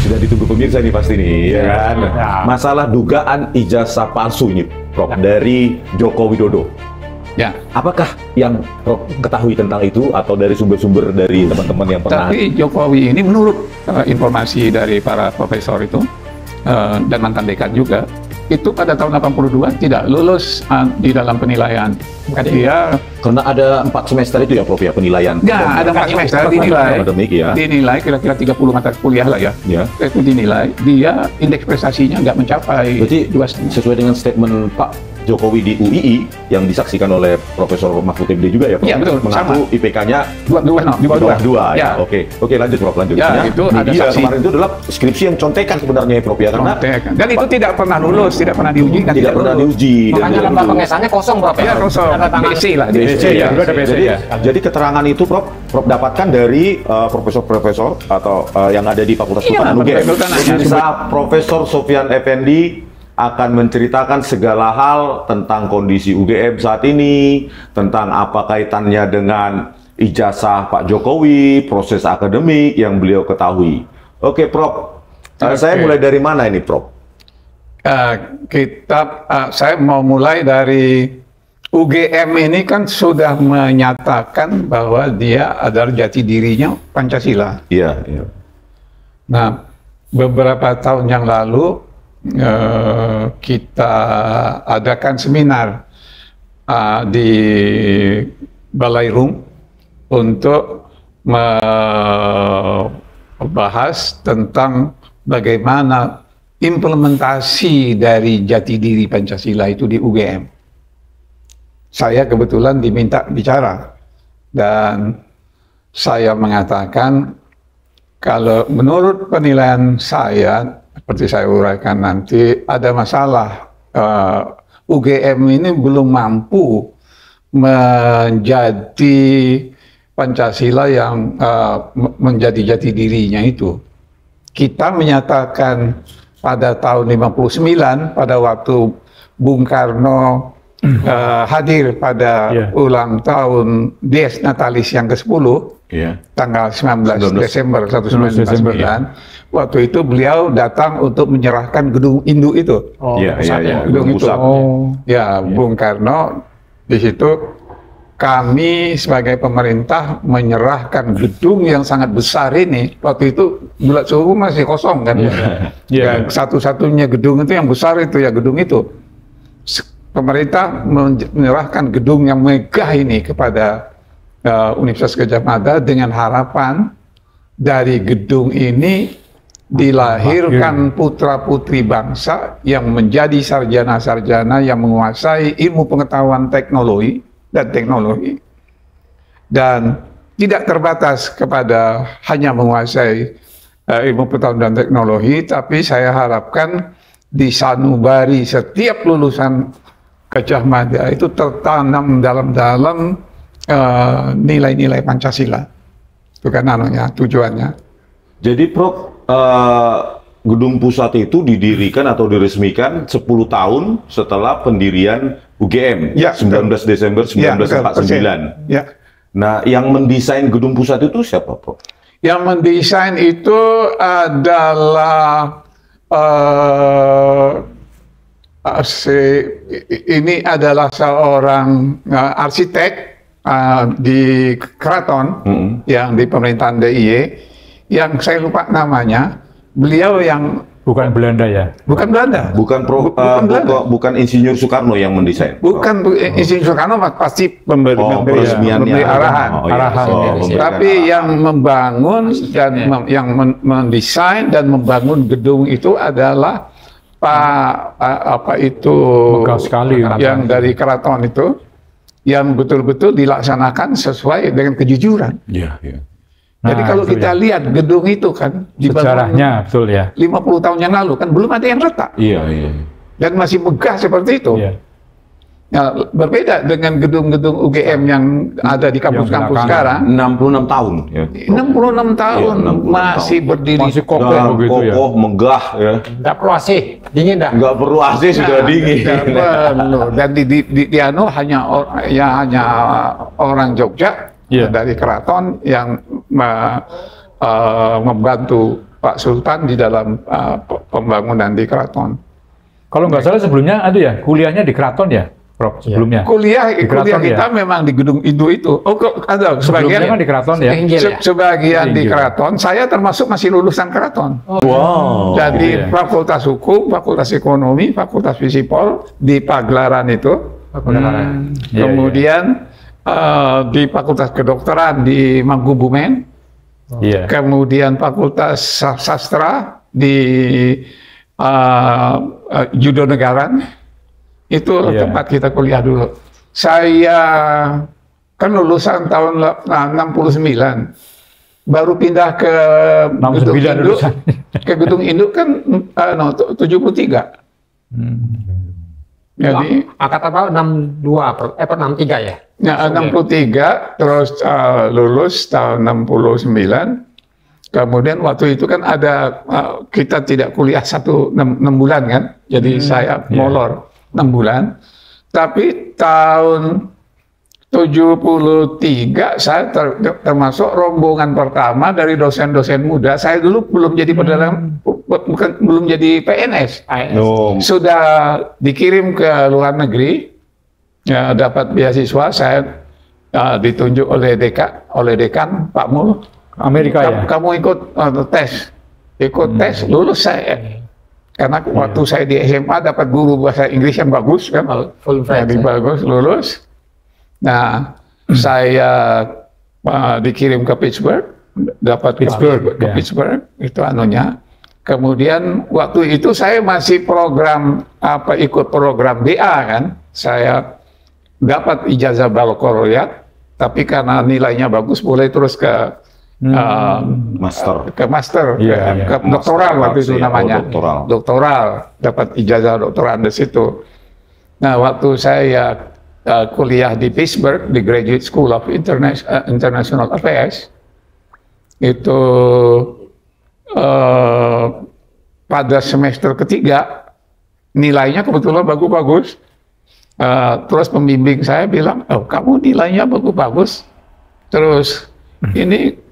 Sudah ditunggu pemirsa nih pasti nih, ya kan? Masalah dugaan ijazah palsu ini, Prof, dari Joko Widodo. Ya. Apakah yang Prof ketahui tentang itu atau dari sumber-sumber dari teman-teman yang pernah? Tapi Jokowi ini menurut informasi dari para profesor itu dan mantan dekan juga, itu pada tahun 82 tidak lulus di dalam penilaian. Dia Karena ada 4 semester itu ya Prof ya penilaian. ya ada 4 semester dinilai. Akademik ya. Dinilai kira-kira 30 mata kuliah lah ya. Ya. Itu dinilai, dia indeks prestasinya nggak mencapai Berarti 2,5. sesuai dengan statement Pak Jokowi di UII yang disaksikan oleh Profesor Mahfud MD juga ya Prof? Iya, betul, Mengaku sama. IPK-nya di bawah 2. ya. Oke, lanjut Prof, lanjut. Ya, itu ada dia saksi. kemarin itu adalah skripsi yang contekan sebenarnya ya Prof ya, karena Dan itu tidak pernah lulus, tidak pernah diuji dan tidak pernah lulus. diuji. dan Makanya tidak lembaga lulus. pengesahannya kosong, Prof. Ya, kosong. BC lah. BC, ya. dulu ada BC, Jadi, ya. jadi keterangan itu Prof dapatkan dari profesor-profesor atau yang ada di Fakultas Iya, Kehutanan UGM. Fakultas Kehutanan. Bisa Profesor Sofyan Effendi akan menceritakan segala hal tentang kondisi UGM saat ini, tentang apa kaitannya dengan ijazah Pak Jokowi, proses akademik yang beliau ketahui. Oke, Prof. Saya mulai dari mana ini, Prof? Saya mau mulai dari UGM ini kan sudah menyatakan bahwa dia adalah jati dirinya Pancasila. Iya, iya. Nah, beberapa tahun yang lalu kita adakan seminar di Balai Rum untuk membahas tentang bagaimana implementasi dari jati diri Pancasila itu di UGM. Saya kebetulan diminta bicara dan saya mengatakan kalau menurut penilaian saya, seperti saya uraikan nanti, ada masalah. UGM ini belum mampu menjadi Pancasila yang menjadi jati dirinya itu. Kita menyatakan pada tahun 59, pada waktu Bung Karno hadir pada ulang tahun Dies Natalis yang ke-10, tanggal 19 Desember 1999, waktu itu beliau datang untuk menyerahkan gedung induk itu. Gedung itu. Bung Karno di situ, kami sebagai pemerintah menyerahkan gedung yang sangat besar ini. Waktu itu Bulat Suhu masih kosong kan. Dan satu-satunya gedung itu yang besar itu ya gedung itu. Pemerintah menyerahkan gedung yang megah ini kepada Universitas Gadjah Mada dengan harapan dari gedung ini dilahirkan putra-putri bangsa yang menjadi sarjana-sarjana yang menguasai ilmu pengetahuan teknologi dan tidak terbatas kepada hanya menguasai ilmu pengetahuan dan teknologi, tapi saya harapkan di sanubari setiap lulusan Gadjah Mada itu tertanam dalam nilai-nilai Pancasila. Itu kan tujuannya. Jadi Prof, gedung pusat itu didirikan atau diresmikan 10 tahun setelah pendirian UGM, 19 Desember 1949. Nah, yang mendesain gedung pusat itu siapa, Prof? Yang mendesain itu adalah ini adalah seorang arsitek di keraton yang di pemerintahan DIY, yang saya lupa namanya. Beliau yang bukan Belanda ya? Bukan Belanda. Bukan Insinyur Soekarno yang mendesain. Bukan Insinyur Soekarno pasti memberi arahan. Tapi yang membangun dan yang mendesain dan membangun gedung itu adalah Pak megah sekali yang dari keraton itu, yang betul-betul dilaksanakan sesuai dengan kejujuran. Jadi kalau kita lihat gedung itu kan sejarahnya betul ya. 50 tahun yang lalu kan belum ada yang retak. Dan masih megah seperti itu. Nah, berbeda dengan gedung-gedung UGM yang ada di kampus-kampus sekarang. 66 tahun. 66 tahun masih berdiri. Masih kokoh begitu ya. Kokoh, megah ya. Nggak perlu AC, dingin dah. Nggak perlu AC sudah dingin. Dan di anu hanya orang Jogja dari keraton yang membantu Pak Sultan di dalam pembangunan di keraton. Kalau nggak salah sebelumnya ada ya, kuliahnya di keraton ya, Prof, sebelumnya. Kuliah keraton kita memang di gedung Indo itu. Oh, kok ada Sebelumnya sebagian kan di keraton ya. Inggil ya? sebagian di Inggil. keraton. Saya termasuk masih lulusan keraton. Wow. Jadi iya. Fakultas Hukum, Fakultas Ekonomi, Fakultas Fisipol di Pagelaran itu. Iya, Kemudian di Fakultas Kedokteran di Mangkubumen. Iya. Kemudian Fakultas Sastra di Judonegaran. Itu Iya. tempat kita kuliah dulu. Saya kan lulusan tahun 69. Baru pindah ke 69 Gedung Induk. lulusan. Ke Gedung Induk kan 73. Jadi Angkatan tahun 62, 63 ya? ya, 63, terus lulus tahun 69. Kemudian waktu itu kan ada kita tidak kuliah 6 bulan kan, jadi saya molor 6 bulan. Tapi tahun 73 saya termasuk rombongan pertama dari dosen-dosen muda. Saya dulu belum jadi belum jadi PNS. No. Sudah dikirim ke luar negeri, ya, dapat beasiswa. Saya ditunjuk oleh dekan Pak Mul. Amerika ya. Kamu ikut tes, tes, lulus saya. Karena waktu saya di SMA dapat guru bahasa Inggris yang bagus kan, Full jadi French. bagus, lulus. Nah, saya dikirim ke Pittsburgh, dapat Pittsburgh, ke ya. Pittsburgh, itu anunya. Kemudian waktu itu saya masih ikut program BA kan, saya dapat ijazah bakalaureat, tapi karena nilainya bagus boleh terus ke Master. master, Iya, ke iya. doktoral waktu itu Master, ya. namanya. Oh, doktoral. Doktoral, dapat ijazah doktoral di situ. Nah, waktu saya kuliah di Pittsburgh, di Graduate School of International Affairs, itu pada semester ketiga, nilainya kebetulan bagus-bagus. Terus pembimbing saya bilang, oh kamu nilainya bagus-bagus, terus ini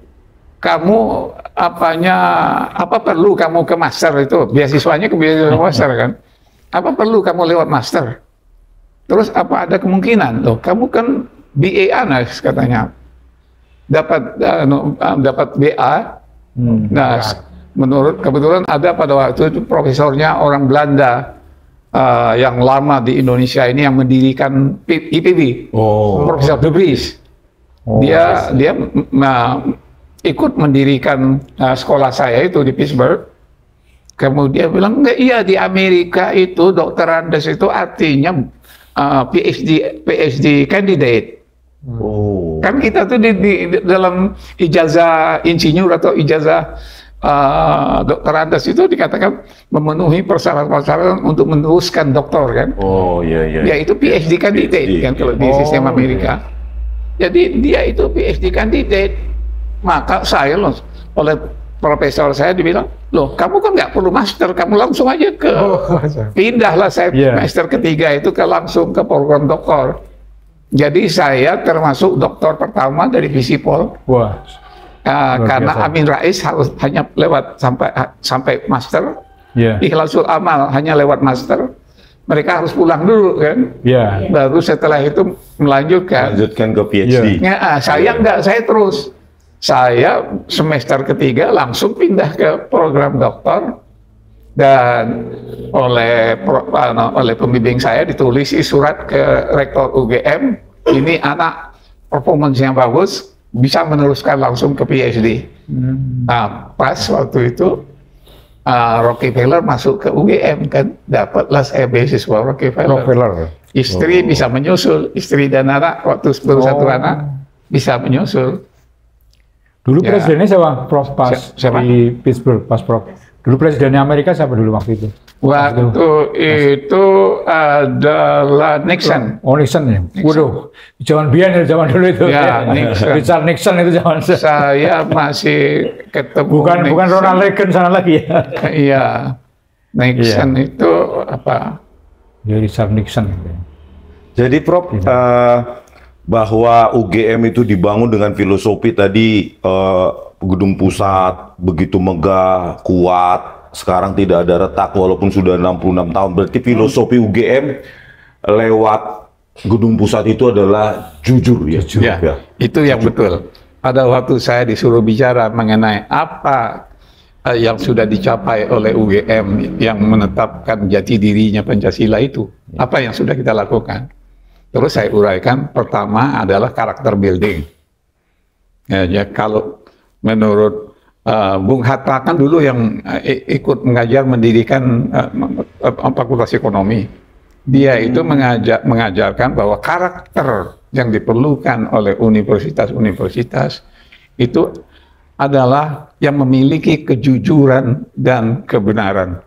kamu apa perlu kamu ke master itu, beasiswanya ke beasiswa master kan, apa perlu kamu lewat master, terus apa ada kemungkinan, loh kamu kan BA Anas katanya, dapat BA, nah menurut kebetulan ada pada waktu itu profesornya orang Belanda, yang lama di Indonesia ini yang mendirikan IPB, Profesor De Vries. Dia ikut mendirikan sekolah saya itu di Pittsburgh. Kemudian bilang, enggak, iya di Amerika itu Dr. Andes itu artinya PhD candidate. Kan kita tuh di dalam ijazah insinyur atau ijazah Dr. Andes itu dikatakan memenuhi persyaratan untuk meneruskan doktor kan. Oh iya iya. Ya itu PhD candidate PhD, kan kalau di sistem Amerika. Jadi dia itu PhD candidate. Maka saya loh, oleh profesor saya dibilang, loh kamu kan nggak perlu master, kamu langsung aja ke pindahlah saya semester ketiga itu langsung ke program doktor. Jadi saya termasuk doktor pertama dari Fisipol. Wah. Karena Amin Rais harus hanya lewat sampai master. Ikhlasul Amal hanya lewat master. Mereka harus pulang dulu kan. Baru setelah itu melanjutkan ke PhD. Saya enggak, saya terus. Saya semester ketiga langsung pindah ke program doktor, dan oleh pembimbing saya ditulis surat ke rektor UGM, ini anak performance-nya bagus, bisa meneruskan langsung ke PhD. Nah, pas waktu itu Rockefeller masuk ke UGM kan, dapatlah saya beasiswa Rockefeller. Istri bisa menyusul, istri dan anak waktu baru satu anak bisa menyusul. Dulu presidennya siapa, Prof? Siapa? Di Pittsburgh, pas Prof. Dulu presidennya Amerika siapa dulu waktu itu? Waktu itu adalah Nixon. Oh, Nixon ya? Waduh, zaman biar ya, zaman dulu itu. Ya, Nixon. Richard Nixon itu zaman. Saya masih ketemu Bukan Ronald Reagan sana lagi ya? Iya, Nixon itu apa? Ya, Richard Nixon. Jadi Prof, bahwa UGM itu dibangun dengan filosofi tadi gedung pusat begitu megah, kuat, sekarang tidak ada retak walaupun sudah 66 tahun. Berarti filosofi UGM lewat gedung pusat itu adalah jujur ya. Ya, itu yang betul. Pada waktu saya disuruh bicara mengenai apa yang sudah dicapai oleh UGM yang menetapkan jati dirinya Pancasila itu, apa yang sudah kita lakukan. Terus saya uraikan, pertama adalah karakter building. Ya, kalau menurut Bung Hatta kan dulu yang ikut mengajar mendirikan Fakultas Ekonomi. Dia itu mengajarkan bahwa karakter yang diperlukan oleh universitas-universitas itu adalah yang memiliki kejujuran dan kebenaran.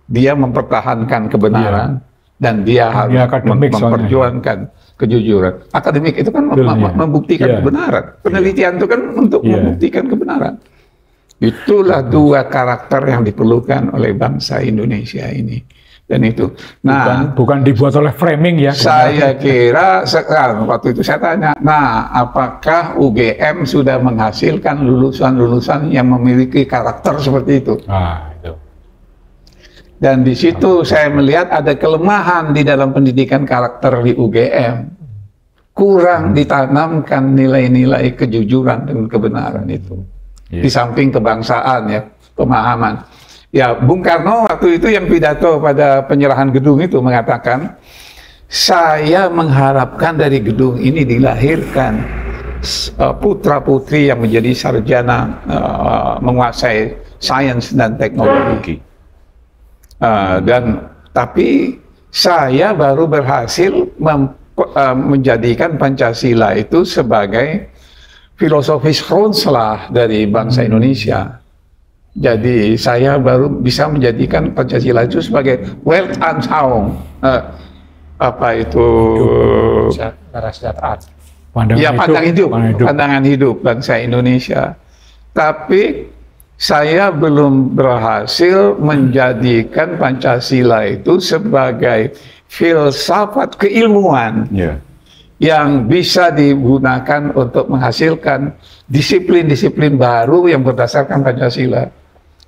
Dia mempertahankan kebenaran dan dia harus memperjuangkan kejujuran. Akademik itu kan membuktikan kebenaran. Penelitian itu kan untuk membuktikan kebenaran. Itulah dua karakter yang diperlukan oleh bangsa Indonesia ini. Dan itu. Nah, bukan dibuat oleh framing ya. Saya kira sekarang waktu itu saya tanya, nah apakah UGM sudah menghasilkan lulusan-lulusan yang memiliki karakter seperti itu? Itu. Dan di situ saya melihat ada kelemahan di dalam pendidikan karakter di UGM. Kurang ditanamkan nilai-nilai kejujuran dan kebenaran itu. Di samping kebangsaan ya, pemahaman. Ya, Bung Karno waktu itu yang pidato pada penyerahan gedung itu mengatakan, saya mengharapkan dari gedung ini dilahirkan putra-putri yang menjadi sarjana menguasai sains dan teknologi. Tapi saya baru berhasil menjadikan Pancasila itu sebagai filosofis konslah dari bangsa Indonesia. Jadi saya baru bisa menjadikan Pancasila itu sebagai weltanschauung, pandangan hidup bangsa Indonesia. Tapi saya belum berhasil menjadikan Pancasila itu sebagai filsafat keilmuan yang bisa digunakan untuk menghasilkan disiplin-disiplin baru yang berdasarkan Pancasila.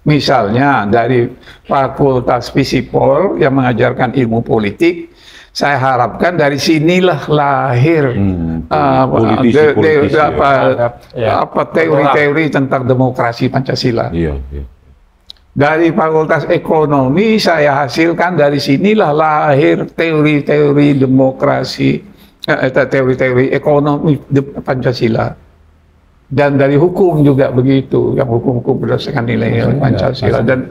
Misalnya dari Fakultas Fisipol yang mengajarkan ilmu politik, saya harapkan dari sinilah lahir teori-teori tentang demokrasi Pancasila. Dari Fakultas Ekonomi saya hasilkan dari sinilah lahir teori-teori demokrasi, teori-teori ekonomi Pancasila. Dan dari hukum juga begitu, yang hukum-hukum berdasarkan nilai-nilai Pancasila. Dan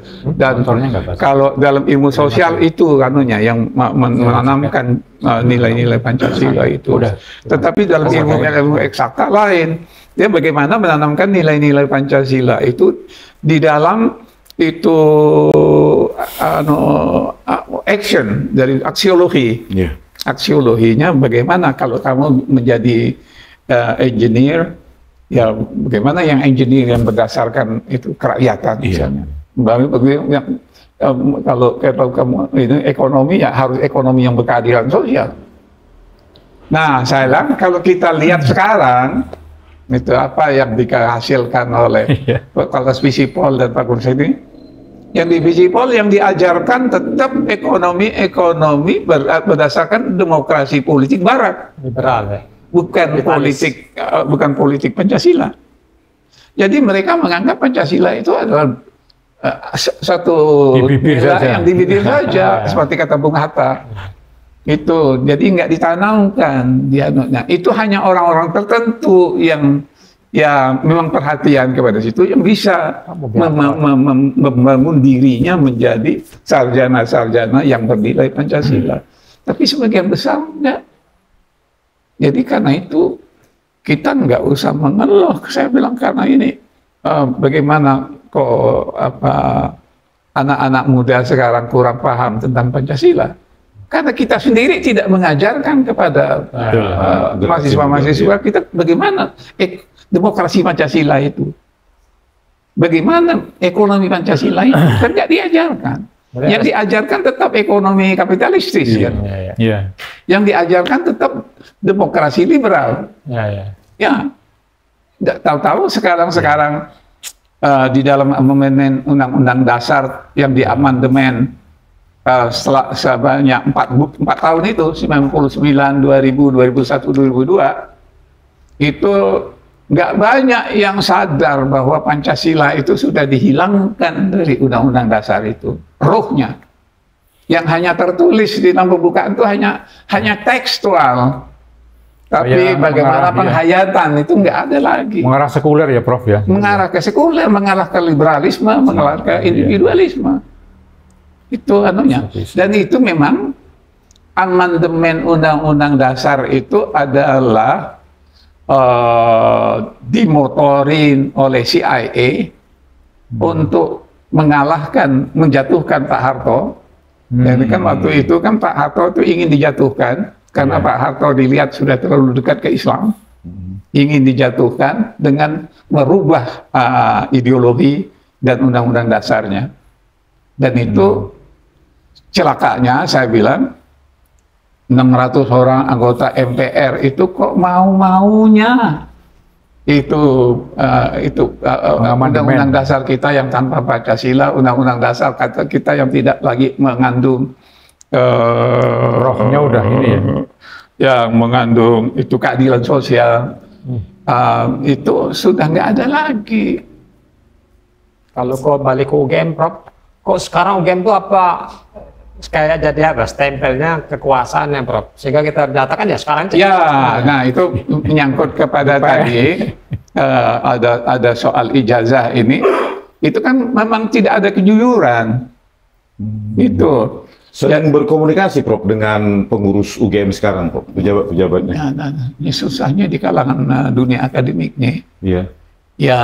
kalau dalam ilmu sosial itu kanunya yang menanamkan nilai-nilai Pancasila itu. Tetapi dalam ilmu eksakta lain, dia bagaimana menanamkan nilai-nilai Pancasila itu di dalam itu action dari aksiologi. Aksiologinya bagaimana kalau kamu menjadi engineer, ya bagaimana yang engineer yang berdasarkan itu kerakyatan misalnya. Kalau kamu ini ekonomi ya harus ekonomi yang berkeadilan sosial. Nah, saya bilang kalau kita lihat sekarang itu apa yang dihasilkan oleh Fakultas Fisipol dan Fakultas ini, yang di Fisipol yang diajarkan tetap ekonomi berdasarkan demokrasi politik Barat, liberal ya. Bukan politik Pancasila. Jadi mereka menganggap Pancasila itu adalah satu nilai yang di bibir saja, seperti kata Bung Hatta. Itu jadi nggak ditanamkan dia. Nah, itu hanya orang-orang tertentu yang ya memang perhatian kepada situ yang bisa membangun dirinya menjadi sarjana-sarjana yang bernilai Pancasila. Tapi sebagian besar enggak. Jadi karena itu kita nggak usah mengeluh. Saya bilang karena ini bagaimana kok anak-anak muda sekarang kurang paham tentang Pancasila. Karena kita sendiri tidak mengajarkan kepada mahasiswa-mahasiswa kita bagaimana demokrasi Pancasila itu. Bagaimana ekonomi Pancasila itu kan nggak diajarkan. Yang diajarkan tetap ekonomi kapitalistis kan. Yang diajarkan tetap demokrasi liberal. Ya. Tahu-tahu sekarang di dalam amandemen Undang-Undang Dasar yang diamandemen sebanyak 4 tahun itu, 99, 2000, 2001, 2002, itu nggak banyak yang sadar bahwa Pancasila itu sudah dihilangkan dari Undang-Undang Dasar itu, rohnya. Yang hanya tertulis di dalam pembukaan itu hanya tekstual. Tapi bagaimana penghayatan itu nggak ada lagi. Mengarah sekuler ya, Prof ya? Mengarah ke sekuler, mengarah ke liberalisme, mengarah ke individualisme. Itu anunya. Dan itu memang amandemen Undang-Undang Dasar itu adalah dimotorin oleh CIA untuk menjatuhkan Pak Harto. Jadi kan waktu itu kan Pak Harto itu ingin dijatuhkan karena Pak Harto dilihat sudah terlalu dekat ke Islam, ingin dijatuhkan dengan merubah ideologi dan undang-undang dasarnya. Dan itu celakanya saya bilang 600 orang anggota MPR itu kok mau-maunya itu undang-undang dasar kita yang tanpa Pancasila, undang-undang dasar kita yang tidak lagi mengandung rohnya udah ini ya, yang mengandung itu keadilan sosial, itu sudah nggak ada lagi. Kalau kok balik ke UGM, Prof, kok sekarang UGM itu apa kayak jadi apa stempelnya kekuasaan ya, Prof, sehingga kita nyatakan ya sekarang ya, nah itu menyangkut kepada tadi ada soal ijazah ini, itu kan memang tidak ada kejujuran. Itu sering berkomunikasi, Prof, dengan pengurus UGM sekarang, Prof, pejabat-pejabatnya. Ini susahnya di kalangan dunia akademiknya. Iya. Ya,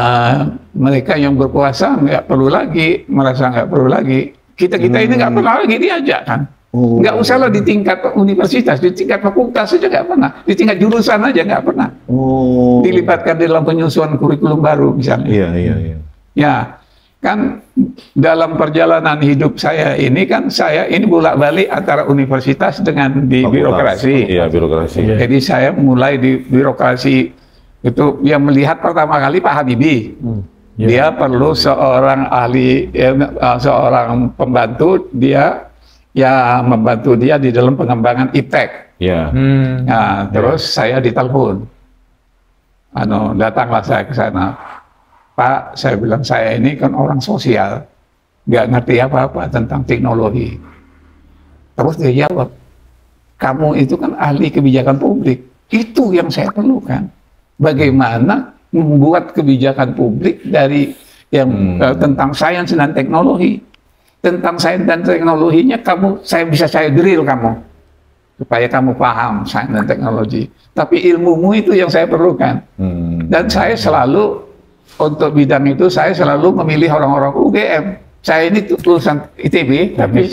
mereka yang berkuasa nggak perlu lagi, merasa nggak perlu lagi. Kita ini nggak pernah lagi diajak kan. Nggak usahlah di tingkat universitas, di tingkat fakultas saja nggak pernah. Di tingkat jurusan aja nggak pernah. Dilibatkan dalam penyusunan kurikulum baru misalnya. Iya. Ya, kan dalam perjalanan hidup saya ini bolak-balik antara universitas dengan di Fakultas. Birokrasi. Iya, birokrasi. Jadi saya mulai di birokrasi itu yang melihat pertama kali Pak Habibie. Dia perlu seorang ahli, seorang pembantu dia, ya membantu dia di dalam pengembangan iptek. Iya. Nah, terus saya ditelepon. Datanglah saya ke sana. Pak, saya bilang saya ini kan orang sosial, nggak ngerti apa-apa tentang teknologi. Terus dia jawab, kamu itu kan ahli kebijakan publik. Itu yang saya perlukan. Bagaimana membuat kebijakan publik dari yang tentang sains dan teknologi. Tentang sains dan teknologinya saya drill kamu supaya kamu paham sains dan teknologi. Tapi ilmumu itu yang saya perlukan. Dan saya selalu untuk bidang itu saya selalu memilih orang-orang UGM. Saya ini lulusan ITB, tapi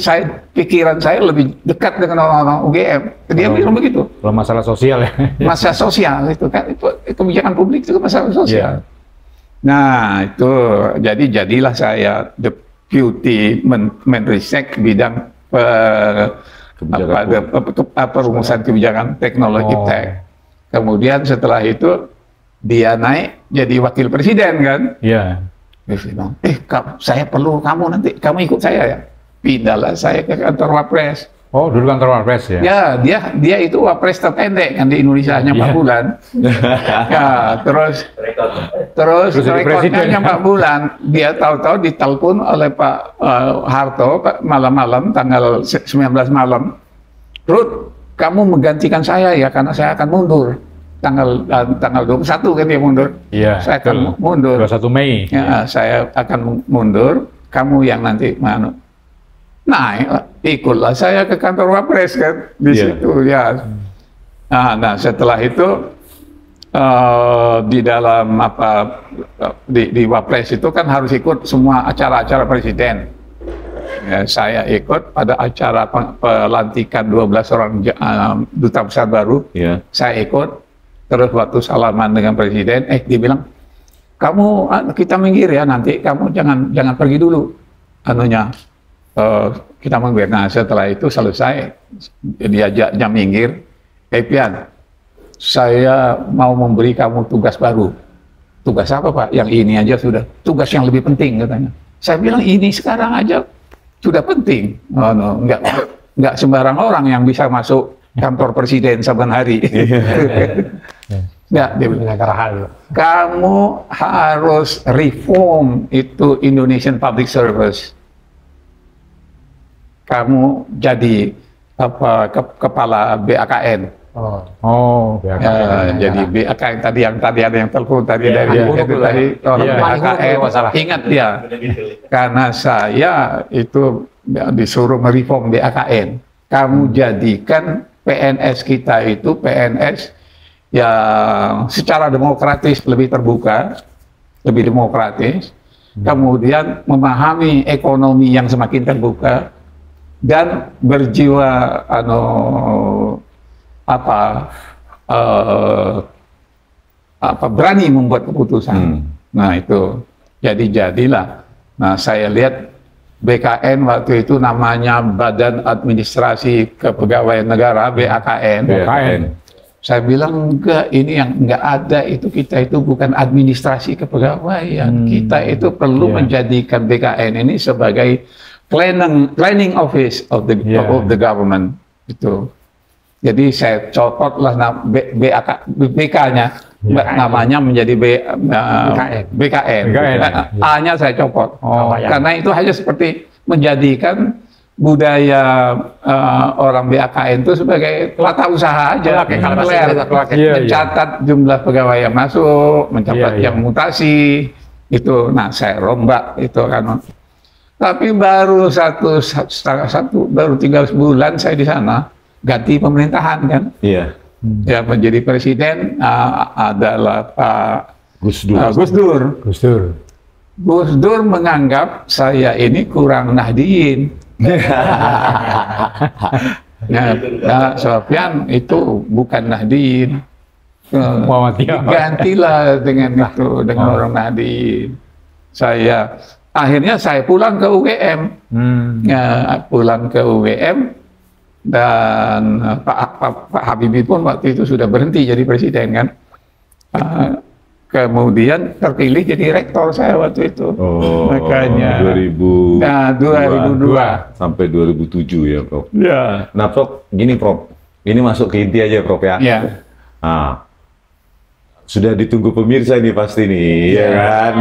pikiran saya lebih dekat dengan orang-orang UGM. Dia bilang begitu. Kalau masalah sosial ya. Masalah sosial itu kan, itu kebijakan publik itu masalah sosial. Nah itu jadilah saya Deputy Menristek bidang perumusan kebijakan teknologi tech. Kemudian setelah itu dia naik jadi wakil presiden kan. Iya. Dia bilang, saya perlu kamu nanti, kamu ikut saya ya. Pindahlah saya ke kantor Wapres. Oh, dulu kantor Wapres ya? Ya, dia itu Wapres terpendek kan di Indonesia hanya 4 bulan. Ya, terus rekodnya hanya 4 bulan. Dia tahu-tahu ditelepon oleh Pak Harto malam-malam tanggal 19 malam. Ruth, kamu menggantikan saya ya karena saya akan mundur. Tanggal 21 kan dia mundur. Iya. Saya akan mundur. 21 Mei. Ya, saya akan mundur. Kamu yang nanti mana? Nah, ikutlah saya ke kantor Wapres kan di situ ya. Nah, setelah itu di dalam di Wapres itu kan harus ikut semua acara-acara presiden. Ya, saya ikut pada acara pelantikan 12 orang duta besar baru. Saya ikut. Terus waktu salaman dengan presiden, dia bilang, kita minggir ya nanti, kamu jangan pergi dulu. Kita minggir. Nah setelah itu selesai, diajaknya minggir. Pian, saya mau memberi kamu tugas baru. tugas apa Pak? Yang ini aja sudah, tugas yang lebih penting katanya. Saya bilang ini sekarang aja sudah penting. Oh, no, nggak sembarang orang yang bisa masuk kantor presiden saban hari. Nggak, dia bilang, kamu harus reform itu Indonesian Public Service. Kamu jadi kepala BAKN. Jadi BAKN tadi ada yang telepon tadi dari orang BAKN. Ingat ya, karena saya itu disuruh mereform BAKN. Kamu jadikan PNS kita itu PNS yang secara demokratis lebih terbuka, lebih demokratis, kemudian memahami ekonomi yang semakin terbuka dan berjiwa berani membuat keputusan. Nah itu jadilah. Nah saya lihat BKN waktu itu namanya Badan Administrasi Kepegawaian Negara, BAKN. Saya bilang enggak, ini yang enggak ada itu, kita itu bukan administrasi kepegawaian. Kita itu perlu menjadikan BKN ini sebagai planning office of the government itu. Jadi saya copotlah BK-nya, namanya menjadi BKN. A-nya saya copot. Karena itu hanya seperti menjadikan budaya orang BAKN itu sebagai tata usaha aja, mencatat jumlah pegawai yang masuk, mencatat yang mutasi itu. Nah saya rombak itu kan. Tapi baru baru tinggal sebulan saya di sana. Ganti pemerintahan kan, yang menjadi presiden adalah Pak Gus Dur menganggap saya ini kurang Nahdien. Sofyan itu bukan Nahdien, gantilah dengan itu, dengan orang Nahdien. Akhirnya saya pulang ke UGM, pulang ke UGM. Dan Pak Habibie pun waktu itu sudah berhenti jadi presiden kan. Kemudian terpilih jadi rektor saya waktu itu. Makanya 2002 sampai 2007 ya Prof. Ya. Nah Prof, gini Prof, ini masuk ke inti aja Prof ya. Nah, sudah ditunggu pemirsa ini pasti nih, ya kan?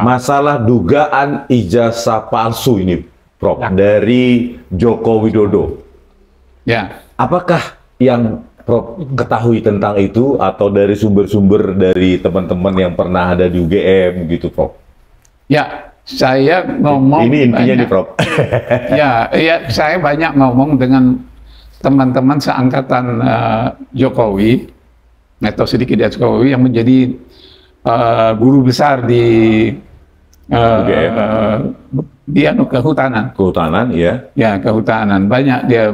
Masalah dugaan ijazah palsu ini Prof dari Joko Widodo. Apakah yang Prof ketahui tentang itu atau dari sumber-sumber dari teman-teman yang pernah ada di UGM gitu Prof? Ya, saya ngomong. Ini intinya nih Prof. ya, saya banyak ngomong dengan teman-teman seangkatan Jokowi atau sedikit di Jokowi yang menjadi guru besar di UGM. Dia kehutanan. Ya, kehutanan. Banyak dia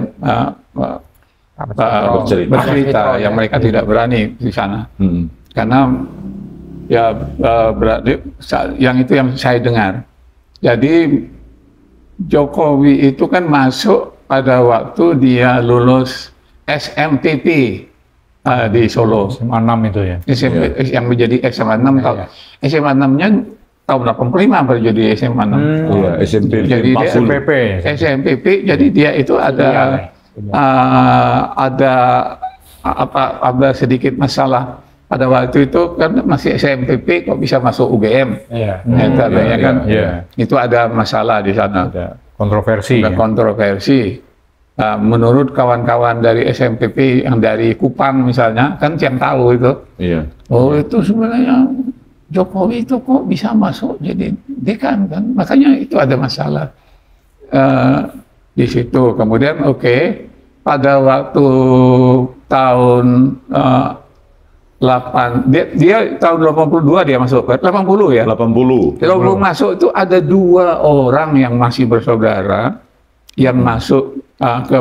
bercerita yang mereka tidak berani di sana. Karena ya berarti yang itu yang saya dengar. Jadi Jokowi itu kan masuk pada waktu dia lulus SMPP di Solo. SMA 6 itu ya. Yang menjadi SMA 6 tahun. SMA 6-nya tahun 85 baru jadi SMA 6. SMPP. Jadi dia itu ada sedikit masalah pada waktu itu kan masih SMPP kok bisa masuk UGM. Itu ada masalah di sana. Ada kontroversi. Menurut kawan-kawan dari SMPP yang dari Kupang misalnya kan yang tahu itu. Itu sebenarnya Jokowi itu kok bisa masuk jadi dekan kan, makanya itu ada masalah di situ. Kemudian pada waktu tahun dia tahun 82 dia masuk, 80 ya? 80. Kalau masuk itu ada 2 orang yang masih bersaudara yang masuk ke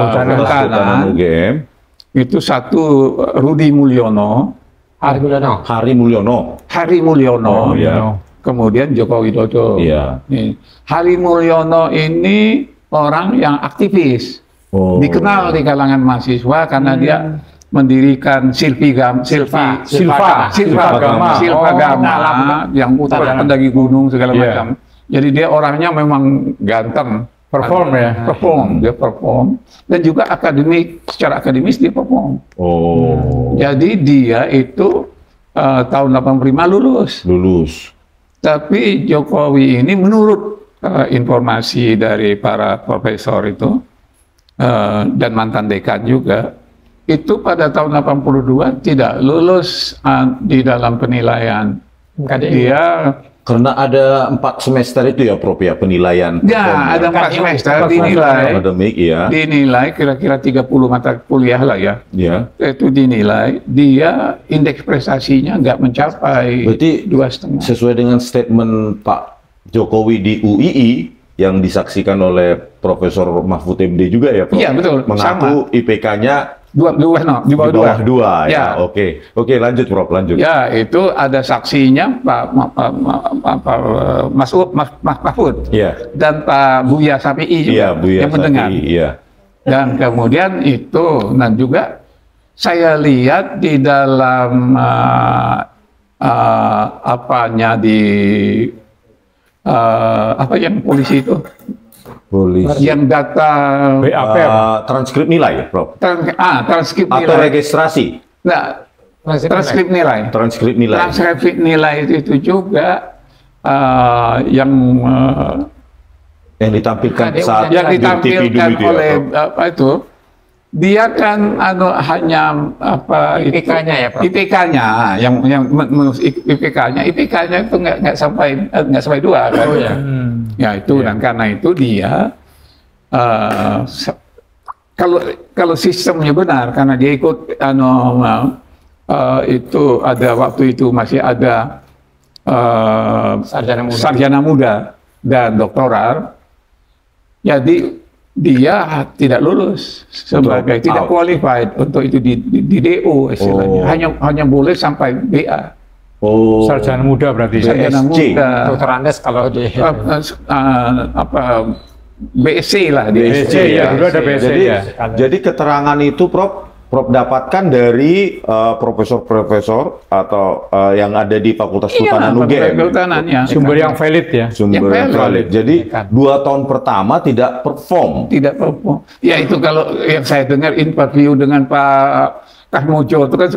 Kehutanan UGM. Itu satu Rudi Mulyono. Hari Mulyono. Kemudian Joko Widodo. Hari Mulyono ini orang yang aktivis, dikenal di kalangan mahasiswa karena dia mendirikan Silva Gama yang pendaki gunung segala macam. Jadi dia orangnya memang ganteng, dia perform dan juga secara akademis dia perform. Jadi dia itu tahun 85 lulus. Tapi Jokowi ini menurut informasi dari para profesor itu dan mantan dekan juga, itu pada tahun 82 tidak lulus di dalam penilaian. Dia karena ada 4 semester itu ya Prof ya penilaian. Ya, ada 4 semester dinilai. Akademik ya. Dinilai kira-kira 30 mata kuliah lah ya. Ya. Itu dinilai, dia indeks prestasinya nggak mencapai. Berarti 2,5. sesuai dengan statement Pak Jokowi di UII yang disaksikan oleh Profesor Mahfud MD juga ya Prof. Iya, betul. Mengaku IPK-nya di bawah 2. Ya. Oke, lanjut Prof, lanjut. Ya, itu ada saksinya Pak Mas Mahfud. Iya. Dan Pak Buya Safi'i juga Iya, Buya yang mendengar. Safi'i, iya. Dan kemudian itu, dan juga saya lihat di dalam apanya apa yang polisi itu? Polisi. Yang data BAP transkrip nilai, Prof. transkrip nilai. Atau registrasi. Nah, transkrip nilai. Transkrip nilai. Transkrip nilai itu juga yang ditampilkan saat yang di TV ditampilkan dulu itu oleh ya, Prof. apa itu, dia kan hanya apa IPK-nya ya, Prof? IPK-nya yang IPK-nya itu nggak sampai 2 kan. Ya itu dan karena itu dia kalau sistemnya benar, karena dia ikut itu ada waktu itu masih ada sarjana muda dan doktoral, jadi dia tidak lulus sebagai tidak qualified untuk itu di DO istilahnya. Hanya boleh sampai BA. Sarjana muda berarti. Sarjana muda. Dokter Andes kalau di BSc lah di BSc ya, dulu ada BSc ya. Jadi keterangan itu Prof dapatkan dari profesor-profesor atau yang ada di Fakultas Kehutanan UGM. Sumber yang valid ya. Sumber yang valid. Jadi 2 tahun pertama tidak perform. Tidak perform. Ya itu kalau yang saya dengar interview dengan Pak Kasmojo itu kan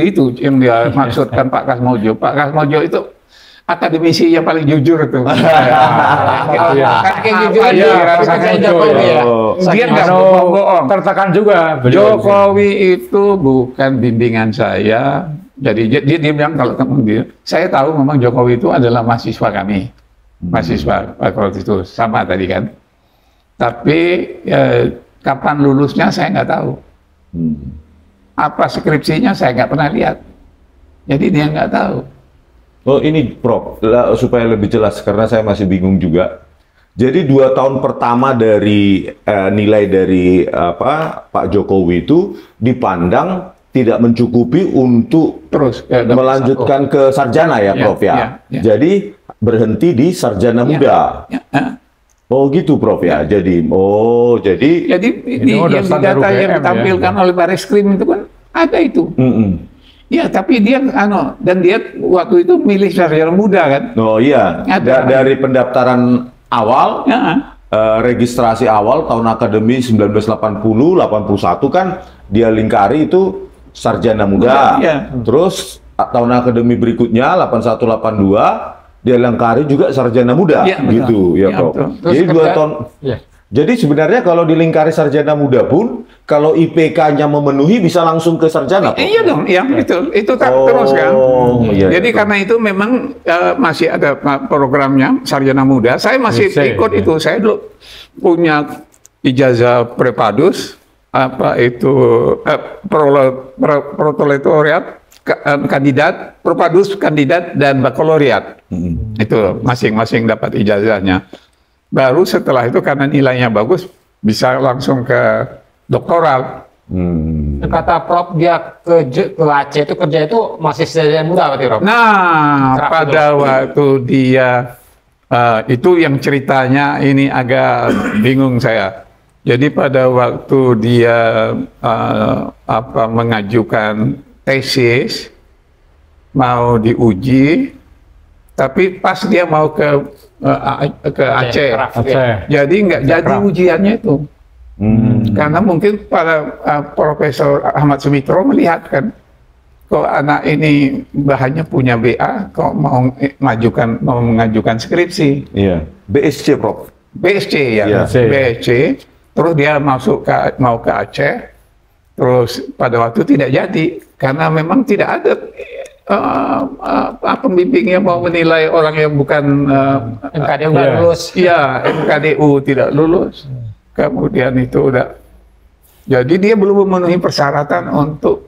itu yang dia maksudkan Pak Kasmojo. Pak Kasmojo itu akademisi yang paling jujur itu. Dia nggak bohong. Tertekan juga. Jokowi itu bukan bimbingan saya. Jadi dia bilang kalau dia, saya tahu memang Jokowi itu adalah mahasiswa kami, mahasiswa waktu itu sama tadi kan. Tapi kapan lulusnya saya nggak tahu. Apa skripsinya saya nggak pernah lihat. Jadi dia nggak tahu. Oh ini Prof, supaya lebih jelas karena saya masih bingung juga. Jadi 2 tahun pertama dari nilai dari Pak Jokowi itu dipandang tidak mencukupi untuk terus melanjutkan ke sarjana ya Prof ya. Jadi berhenti di sarjana muda. Oh gitu Prof ya. Jadi yang data yang ditampilkan oleh Bareskrim itu kan ada itu. Ya, tapi dia dan dia waktu itu milih sarjana muda kan. Oh iya. Dari pendaftaran awal, registrasi awal tahun akademi 1980-81 kan dia lingkari itu sarjana muda. Terus tahun akademi berikutnya 81-82 dia lingkari juga sarjana muda gitu ya Prof. Jadi 2 tahun. Jadi sebenarnya kalau di lingkari sarjana muda pun kalau IPK-nya memenuhi bisa langsung ke sarjana. Iya dong, itu terus kan. Jadi karena itu memang masih ada programnya sarjana muda. Saya masih ikut itu. Saya dulu punya ijazah prepadus, proletariat, kandidat, prepadus, kandidat dan bakaloriat. Itu masing-masing dapat ijazahnya. Baru setelah itu karena nilainya bagus bisa langsung ke doktoral. Kata Prof dia ke Aceh itu kerja itu masih sarjana muda berarti Prof. Nah, pada waktu dia itu yang ceritanya ini agak bingung saya. Jadi pada waktu dia mengajukan tesis mau diuji, tapi pas dia mau ke Aceh, jadi nggak jadi ujiannya itu. Karena mungkin para Profesor Ahmad Sumitro melihat kan, kok anak ini bahannya punya BA, kok mau mengajukan skripsi. Iya, BSc Prof. BSc ya, Iya. BSc. Terus dia mau ke Aceh, terus pada waktu tidak jadi karena memang tidak ada pembimbing yang mau menilai orang yang bukan MKDU nggak lulus. Iya, MKDU tidak lulus. Kemudian itu udah, jadi dia belum memenuhi persyaratan untuk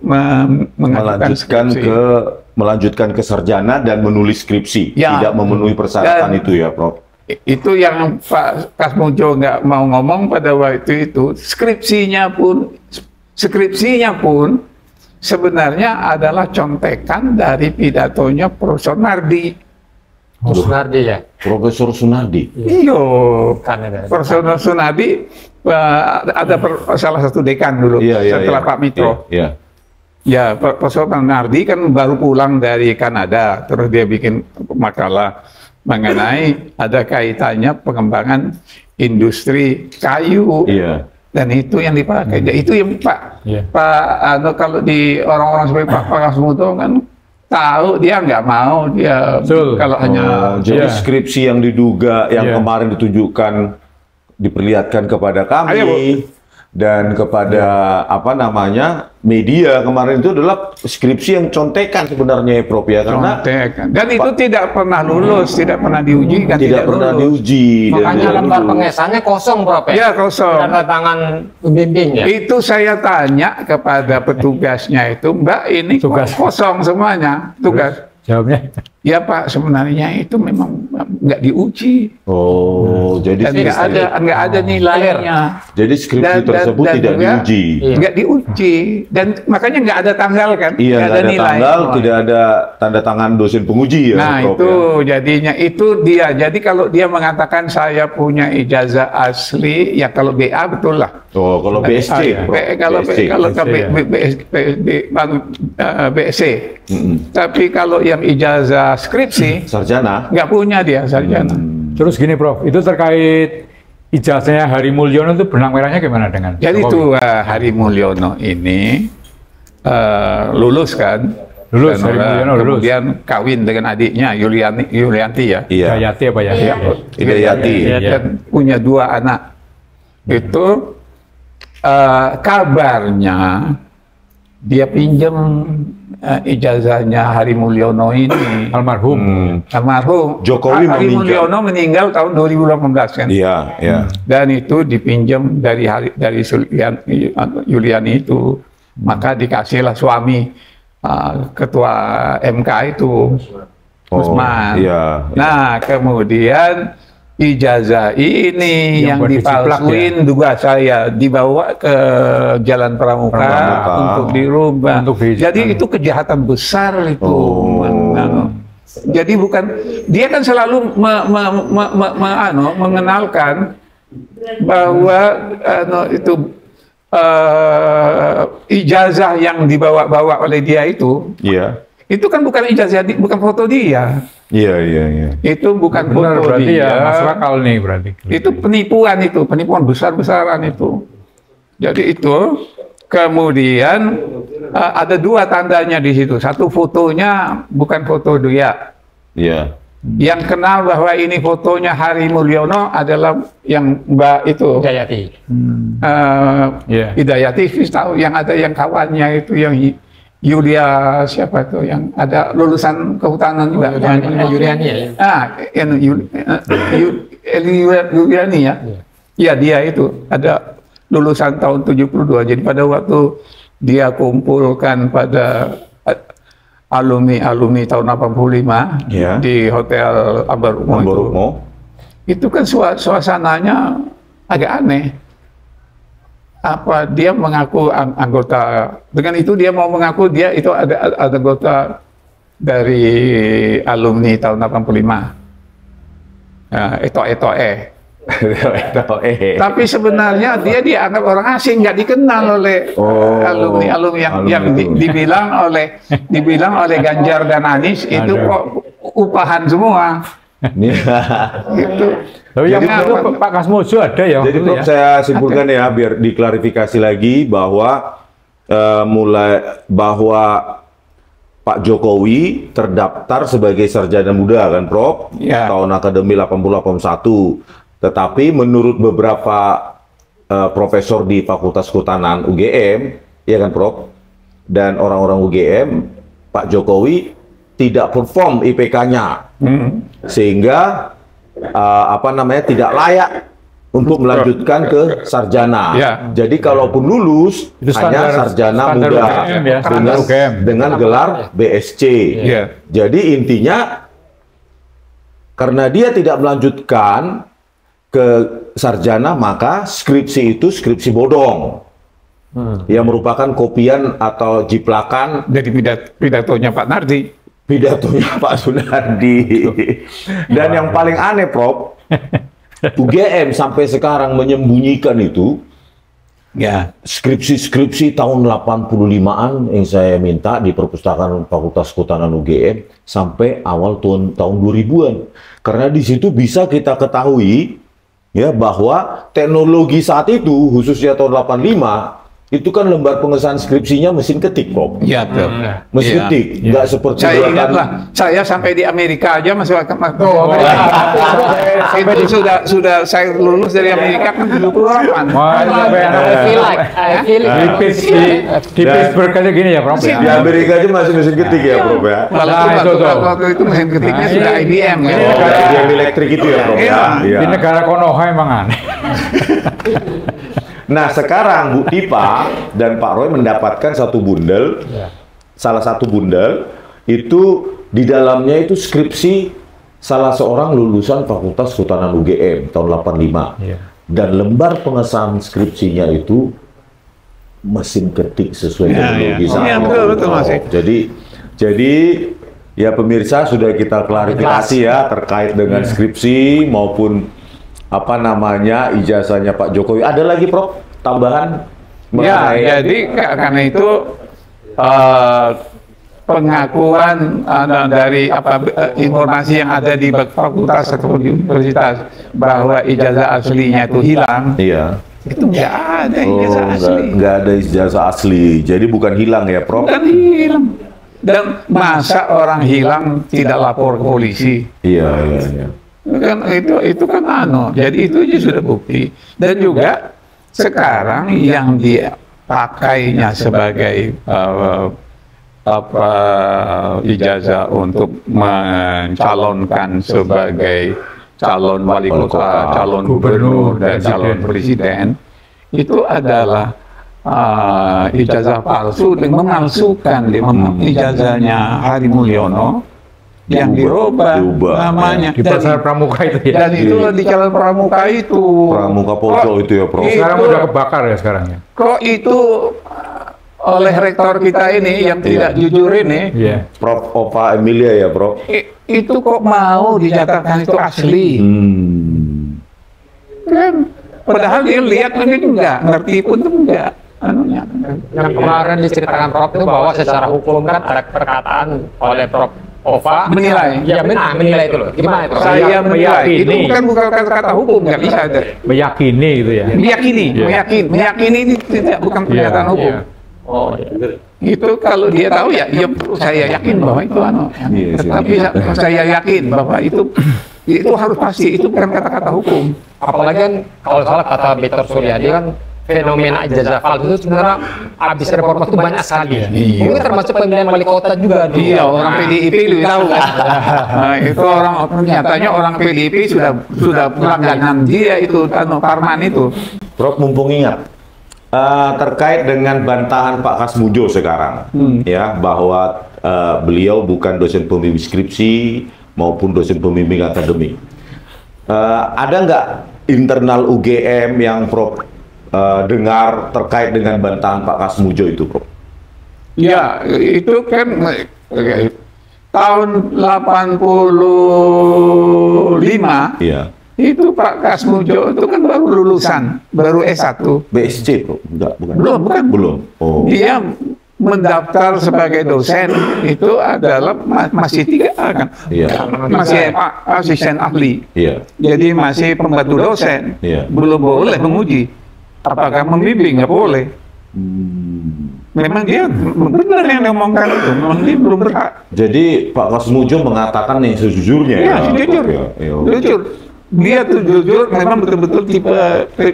melanjutkan ke sarjana dan menulis skripsi. Ya. Tidak memenuhi persyaratan Dan itu ya, Prof. itu yang Pak Kasmujo nggak mau ngomong pada waktu itu. Skripsinya pun sebenarnya adalah contekan dari pidatonya Profesor Nardi. Sunardi ya. Profesor Sunardi. Iya, Kan ada. Profesor Sunardi ada salah satu dekan dulu setelah Pak Mitro. Iya. Ya, Profesor Nardi kan baru pulang dari Kanada, terus dia bikin makalah mengenai ada kaitannya pengembangan industri kayu. Iya. Dan itu yang dipakai. Itu yang kalau di orang-orang seperti Pak Kasmuto kan tahu, dia nggak mau, dia kalau hanya jadi skripsi yang diduga yang kemarin ditunjukkan diperlihatkan kepada kami dan kepada media kemarin itu adalah skripsi yang contekan sebenarnya, Prof, ya, karena dan itu tidak pernah lulus, tidak pernah diuji, kan tidak pernah diuji. Makanya lembar pengesahannya kosong, Prof. Ya, kosong. Tanda tangan pembimbingnya. Itu saya tanya kepada petugasnya itu, Mbak, ini kosong semuanya tugas. Jawabnya? Ya Pak, sebenarnya itu memang nggak diuji. Oh, jadi nggak ada nilainya. Jadi skripsi tersebut tidak diuji. Nggak diuji, dan makanya nggak ada tanggal kan? Iya, nggak ada tanggal, tidak ada tanda tangan dosen penguji ya. Nah, Prof, itu jadinya itu dia. Jadi kalau dia mengatakan saya punya ijazah asli, ya kalau BA betul lah. Oh, kalau BSc, BSc. Tapi kalau yang ijazah skripsi, sarjana, nggak punya dia sarjana. Terus gini, Prof, itu terkait ijazahnya Hari Mulyono itu benang merahnya gimana dengan? Jadi itu Hari Mulyono ini lulus kan? Lulus, Hari Mulyono lulus. Kemudian kawin dengan adiknya Yulianti ya. Iya. Hidayati apa ya? Hidayati. Dan punya 2 anak. Itu kabarnya dia pinjam ijazahnya Hari Mulyono ini. Almarhum. Jokowi Hari Mulyono meninggal tahun 2018 kan. Iya, iya. Dan itu dipinjam dari Yuliani itu. Maka dikasihlah suami ketua MK itu, Usman. Iya. Nah, kemudian ijazah ini yang dipalsuin, duga saya dibawa ke Jalan Pramuka untuk dirubah. Jadi itu kejahatan besar itu. Jadi bukan, dia kan selalu mengenalkan bahwa itu ijazah yang dibawa-bawa oleh dia itu. Iya. Itu kan bukan ijazah, bukan foto dia. Iya. Itu bukan Benar, foto berarti dia. ya masuk akal nih berarti. Itu penipuan besar-besaran itu. Jadi itu kemudian ada 2 tandanya di situ. Satu, fotonya bukan foto dia. Iya. Yang kenal bahwa ini fotonya Hari Mulyono adalah yang Mbak itu Hidayati. Hidayati, tahu yang ada yang kawannya itu yang Yulia siapa itu yang ada lulusan kehutanan juga. Yuliani ya. Yuliani ya. Iya, dia itu ada lulusan tahun 72. Jadi pada waktu dia kumpulkan pada alumni tahun 85 di Hotel Ambarukmo itu kan suasananya agak aneh. Apa dia mengaku anggota, dengan itu dia mau mengaku dia itu ada anggota dari alumni tahun 85. Eto'e. Tapi sebenarnya dia dianggap orang asing, nggak dikenal oleh alumni yang dibilang oleh Ganjar dan Anies itu kok upahan semua. Gitu. Tapi yang itu Pak Kasmojo ada ya. Jadi Prof, saya simpulkan ya biar diklarifikasi lagi bahwa bahwa Pak Jokowi terdaftar sebagai sarjana muda kan Prof, tahun akademi 80-81. Tetapi menurut beberapa profesor di Fakultas Kehutanan UGM, ya kan Prof, dan orang-orang UGM, Pak Jokowi tidak perform IPK-nya, sehingga tidak layak untuk melanjutkan ke sarjana. Jadi kalaupun lulus itu hanya sarjana muda dengan gelar BSc. Jadi intinya karena dia tidak melanjutkan ke sarjana, maka skripsi itu skripsi bodong, yang merupakan kopian atau jiplakan dari pidatonya Pak Nardi, pidatonya Pak Sunardi. Dan yang paling aneh Prof, UGM sampai sekarang menyembunyikan itu. Skripsi tahun 85-an yang saya minta di perpustakaan Fakultas Kehutanan UGM sampai awal tahun 2000-an. Karena di situ bisa kita ketahui ya bahwa teknologi saat itu khususnya tahun 85 itu kan lembar pengesahan skripsinya mesin ketik, Prof. Iya, betul. Mesin ketik, nggak seperti saya ingatlah, saya sampai di Amerika aja masih itu sudah saya lulus dari Amerika kan 78. Di Pittsburgh kayak gini ya, Prof. Di Amerika aja masih mesin ketik ya, Prof ya. Waktu itu mesin ketiknya sudah IBM ya. IBM elektrik itu ya, Prof ya. Di negara Konoha emang aneh. Nah sekarang Bu Tipa dan Pak Roy mendapatkan satu bundel, salah satu bundel itu di dalamnya itu skripsi salah seorang lulusan Fakultas Kehutanan UGM tahun 85, dan lembar pengesahan skripsinya itu mesin ketik sesuai teknologi saat itu. Jadi ya pemirsa sudah kita klarifikasi ya terkait dengan skripsi maupun ijazahnya Pak Jokowi. Ada lagi Prof tambahan? Jadi karena itu pengakuan dari informasi yang ada di fakultas atau universitas bahwa ijazah aslinya itu hilang. Itu nggak ada ijazah asli. Nggak ada ijazah asli. Jadi bukan hilang ya Prof? Bukan hilang. Dan masa orang hilang tidak lapor ke polisi? Iya. Kan itu kan jadi itu aja sudah bukti. Dan juga sekarang yang dipakainya sebagai ijazah untuk mencalonkan sebagai calon wali kota, calon gubernur dan calon presiden itu adalah ijazah palsu dengan memalsukan ijazahnya Hari Mulyono yang dirubah namanya di pasar pramuka itu ya. Dan itu di jalan pramuka itu. Pramuka Poso itu ya, Prof. Sekarang udah kebakar ya sekarang ya. Kok itu oleh rektor kita ini yang tidak jujur ini, Prof. Ova Emilia ya, Prof. Itu kok mau dinyatakan itu asli? Kan padahal dia lihat ini enggak, ngerti pun itu enggak. Yang kemarin diceritakan Prof itu bahwa secara hukum kan ada perkataan oleh Prof Ova menilai. Ya menilai itu loh. Gimana itu? Saya menilai. Itu bukan kata hukum, nggak bisa ada. Meyakini gitu ya. Meyakini ini bukan pernyataan hukum. Itu kalau dia tahu ya saya yakin bahwa itu Tapi saya yakin bahwa itu harus pasti, itu bukan kata-kata hukum. Apalagi kan kalau salah kata Better Suryadi kan fenomena ijazah palsu itu sebenarnya habis reformasi itu banyak sekali. Mungkin termasuk pemilihan wali kota juga. Orang PDIP lebih tahu kan. Nah, itu nyatanya orang PDIP sudah pelangganan dia itu Parman itu. Prof mumpung ingat terkait dengan bantahan Pak Kasmojo sekarang ya bahwa beliau bukan dosen pembimbing skripsi maupun dosen pembimbing akademik. Ada nggak internal UGM yang Prof dengar terkait dengan bantahan Pak Kasmojo itu, Prof? Ya, itu kan tahun 85 Itu Pak Kasmujo itu kan baru lulusan, baru S1. BSc, Bro? Enggak, bukan. Bukan. Belum. Oh. Dia mendaftar sebagai dosen itu adalah masih 3A kan? Iya. Masih asisten ahli. Iya. Jadi masih pembantu dosen. Iya. Belum boleh menguji. Apakah membimbing? Nggak boleh. Memang dia benar yang ngomongkan itu. Memang dia belum berhak. Jadi Pak Kasmujo mengatakan nih sejujurnya Iya, ya. jujur. Jujur. Dia tuh jujur, memang betul-betul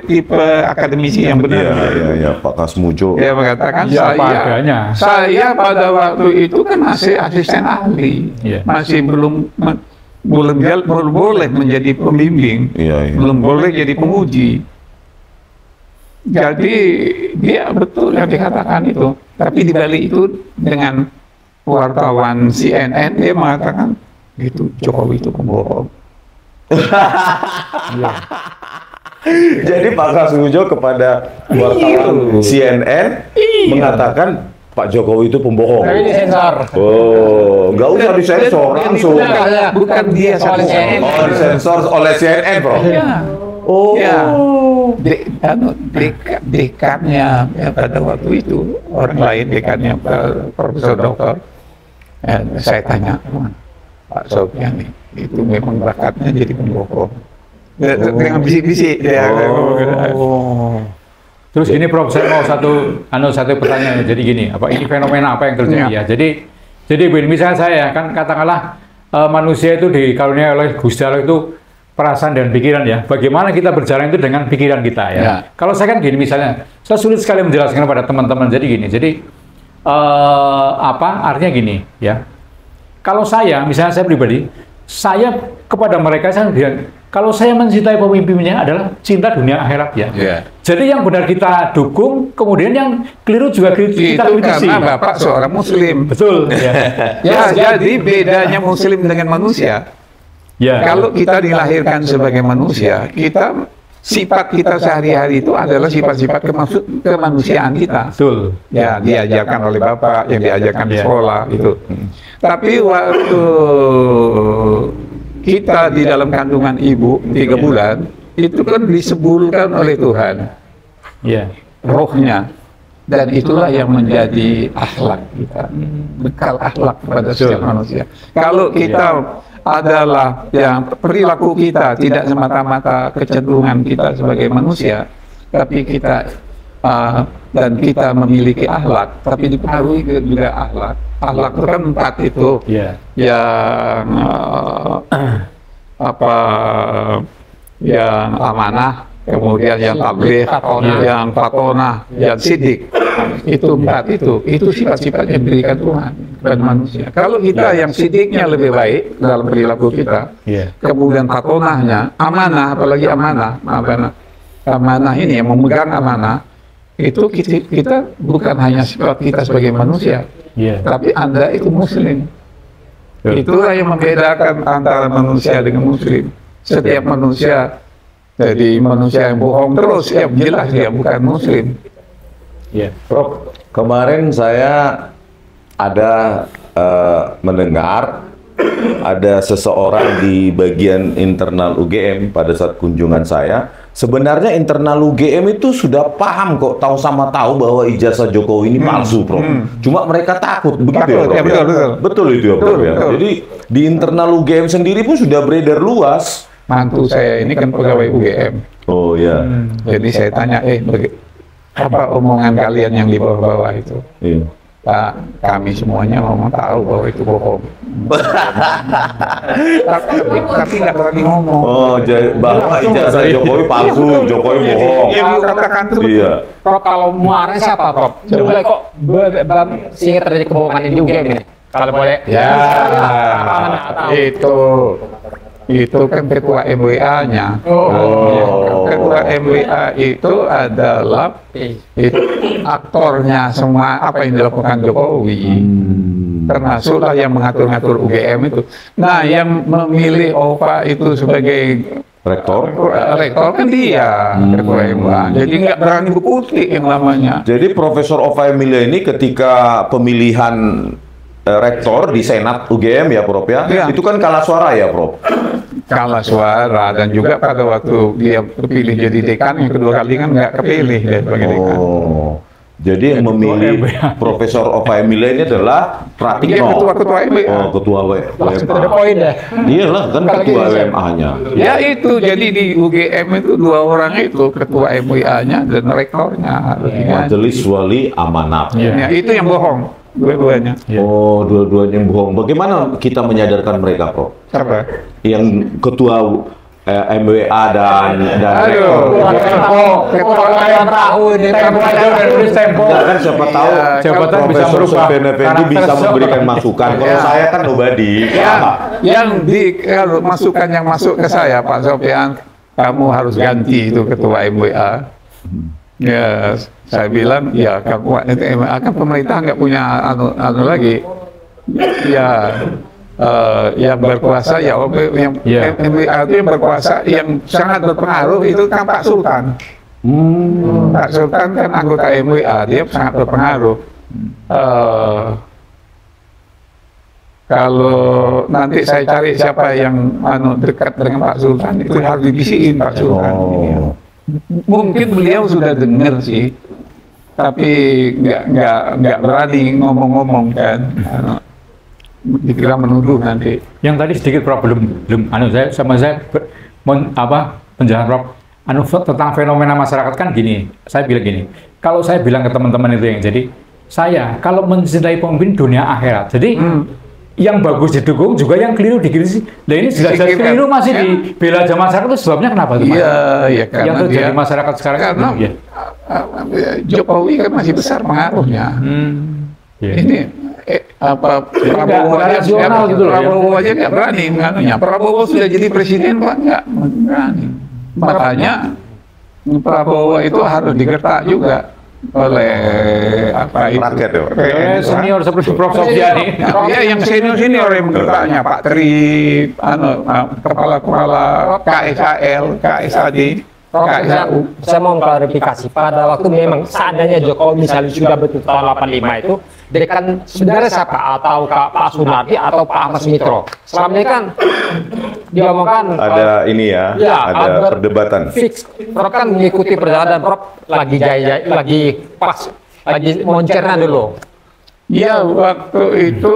tipe akademisi yang benar. Iya, Pak Kasmujo. Dia mengatakan Ya, apa adanya. saya pada waktu itu kan masih asisten ahli, Iya. masih belum boleh menjadi pembimbing, Iya. belum boleh jadi penguji. Jadi dia betul yang dikatakan itu. Tapi di balik itu dengan wartawan CNN dia mengatakan gitu Jokowi itu pembohong. Jadi Pak Kasmujo kepada wartawan CNN mengatakan Pak Jokowi itu pembohong. Tapi disensor. Oh, nggak usah disensor langsung. Bukan dia Oleh CNN. Oh, disensor oleh CNN, Bro. Ya. Oh. Ya. Dekannya ya, pada waktu itu orang lain dekannya Profesor Doktor. Saya tanya Pak Sofyan itu memang bakatnya jadi pembohong. Dengan bisik-bisik dia. Terus gini Prof, saya mau satu pertanyaan. Jadi gini, ini fenomena apa yang terjadi ya? Jadi misalnya saya kan katakanlah manusia itu dikaruniai oleh Gusti Allah itu perasaan dan pikiran ya. Bagaimana kita berjalan itu dengan pikiran kita ya. Kalau saya kan gini misalnya, saya sulit sekali menjelaskan kepada teman-teman. Jadi gini, artinya gini ya. Kalau misalnya saya pribadi, saya kepada mereka saya bilang, kalau saya mencintai pemimpinnya adalah cinta dunia akhirat ya. Jadi yang benar kita dukung, kemudian yang keliru juga kita kritisi. Karena Bapak seorang Muslim. Betul. Jadi bedanya Muslim dengan manusia. Kalau kita dilahirkan sebagai manusia, sifat kita sehari-hari itu adalah sifat-sifat kemanusiaan kita. Betul. Ya, diajarkan oleh Bapak, yang diajarkan di sekolah itu. Tapi waktu kita di dalam kandungan ibu 3 bulan, itu kan disebulkan oleh Tuhan. Rohnya. Dan itulah yang menjadi akhlak kita. Bekal akhlak kepada setiap manusia. Kalau kita adalah yang perilaku kita tidak semata-mata kecenderungan kita sebagai manusia, tapi kita dan kita memiliki akhlak, tapi dipengaruhi juga akhlak. Akhlak itu kan 4 itu, yang yang amanah, kemudian yang tabligh, yang fatonah, yang sidik. Itu 4 itu sifat-sifat yang diberikan Tuhan kepada manusia. Kalau kita yang sidiknya lebih baik dalam perilaku kita, kemudian fatonahnya, amanah, apalagi amanah ini yang memegang amanah, itu kita bukan hanya sifat kita sebagai manusia, tapi Anda itu Muslim. Itulah yang membedakan antara manusia dengan Muslim. Setiap manusia jadi manusia yang bohong terus, ya jelas dia bukan Muslim. Prof, kemarin saya ada mendengar ada seseorang di bagian internal UGM pada saat kunjungan saya. Sebenarnya internal UGM itu sudah paham kok, tahu bahwa ijazah Jokowi ini palsu, Prof. Cuma mereka takut, begitu ya, Prof? Betul itu ya, Prof. Ya. Jadi di internal UGM sendiri pun sudah beredar luas. Mantu saya ini kan pegawai UGM. Oh ya. Jadi saya tanya, apa omongan kalian yang di bawah-bawah itu? Pak, kami semuanya mau tahu bahwa itu bohong. tapi nggak berani ngomong. Oh, bahwa ijazah Jokowi palsu, Jokowi bohong. Yang katakan itu. Prof, kalau muaranya siapa, Prof? Coba kok sehingga terjadi kebohongan ini juga ini. Kalau boleh. Itu kan ketua MWA-nya. Ketua MWA itu adalah aktornya semua apa yang dilakukan Jokowi. Termasuklah yang mengatur-ngatur UGM itu. Nah, yang memilih OVA itu sebagai rektor kan dia, ketua MWA. Jadi nggak berani berkutik yang namanya. Jadi Profesor Ova Emilia ini ketika pemilihan rektor di Senat UGM ya, Prof ya, itu kan kalah suara ya, Prof. kalah suara, dan juga pada waktu dia terpilih jadi dekan yang kedua kali kan nggak kepilih dia sebagai dekan. Jadi yang memilih Profesor Ofaemile ini adalah Pratikno. Dia ketua MWA. Oh, ketua Ada WMA. poin deh. Iyalah kan ketua WMA-nya. Ya itu, jadi di UGM itu dua orang itu, ketua MWA-nya dan rektornya harus diganti. Majelis Wali Amanat. Ya, itu yang bohong, dua-duanya. Oh, dua-duanya yang bohong. Bagaimana kita menyadarkan mereka, Prof? Siapa? Yang ketua MWA dan Aduh, Ketua kalian tahu ini Tempo aja udah nulis tempo. Enggak kan siapa tahu jabatan bisa Profesor merubah Sofyan Effendi karakter bisa seseorang. memberikan masukan. Kalau saya kan nobody. yang kalau masukan yang masuk ke saya, Pak Sofyan, kamu harus ganti itu ketua MWA. Ya, saya bilang ya kamu itu MWA kan pemerintah nggak punya anu lagi. Ya, yang berkuasa ya yang MWA itu yang berkuasa, yang sangat berpengaruh itu kan Pak Sultan. Pak Sultan kan anggota MWA, dia sangat berpengaruh. Kalau nanti saya cari siapa yang dekat dengan Pak Sultan, itu harus dibisikin Pak Sultan. Mungkin beliau sudah dengar sih, tapi nggak berani ngomong-ngomong kan. Dikira menuduh nanti. Yang tadi sedikit Prof, belum penjelasan Prof tentang fenomena masyarakat kan gini. Saya bilang gini, kalau saya bilang ke teman-teman itu yang jadi saya kalau mencintai pemimpin dunia akhirat, jadi yang bagus didukung juga yang keliru dikritisi. Nah ini jelas-jelas keliru masih dibela aja masyarakat, itu sebabnya kenapa tuh? Iya, karena yang terjadi masyarakat sekarang karena Jokowi kan masih besar pengaruhnya. Ini Prabowo aja gitu loh. Prabowo aja nggak berani menganunya. Prabowo sudah jadi presiden Pak, nggak berani. Makanya Prabowo itu harus digertak juga oleh rakyat ya. Senior seperti Prof Sofyan ini. Ya, yang senior yang menggertaknya Pak Tri, kepala KSAL, KSAD. Saya mau klarifikasi, pada waktu memang seandainya Jokowi misalnya sudah betul tahun 85 itu, dekan sebenarnya siapa? Atau Pak Sunardi atau Pak Ahmad Sumitro? Selama ini kan diomongkan ada ini ya, ada perdebatan. Fix, Prof kan mengikuti perjalanan Prof lagi moncernya dulu. Ya, waktu itu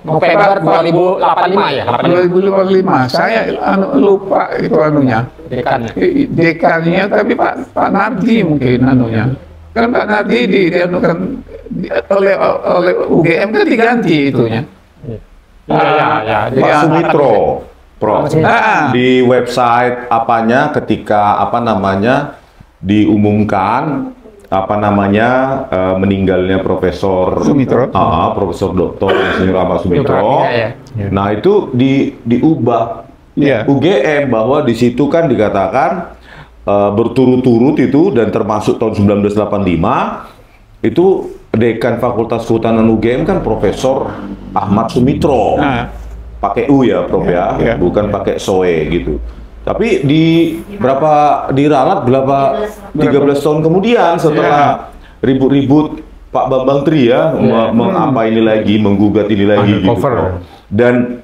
November 2085 ya? 2055. Saya lupa itu anunya. Dekannya, tapi Pak Nardi mungkin anunya. Kan Pak Nardi dianukan oleh UGM kan diganti itunya. Pak Sumitro, Prof. Di website apanya ketika diumumkan meninggalnya Profesor Sumitro, Profesor Dr. Insinyur Ahmad Sumitro. Nah itu diubah UGM bahwa di situ kan dikatakan berturut-turut itu, dan termasuk tahun 1985 itu dekan Fakultas Kehutanan UGM kan Profesor Ahmad Sumitro. Pakai U ya Prof ya, bukan pakai SOE gitu. Tapi diralat 13 tahun kemudian setelah ribut-ribut Pak Bambang Tri ya, menggugat ini lagi gitu. Dan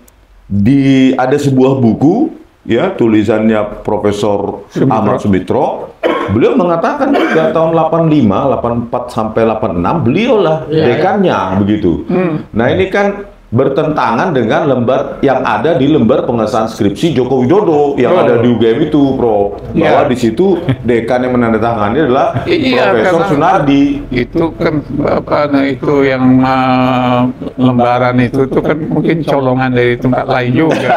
ada sebuah buku ya, tulisannya Profesor Ahmad Sumitro. Beliau mengatakan juga tahun 85, 84 sampai 86 beliau lah dekannya begitu. Nah ini kan bertentangan dengan lembar yang ada di lembar pengesahan skripsi Joko Widodo yang ada di UGM itu, Prof. Bahwa di situ dekan yang menandatangani adalah Profesor Sunardi. Itu kan itu yang lembaran itu kan mungkin colongan dari tempat lain juga.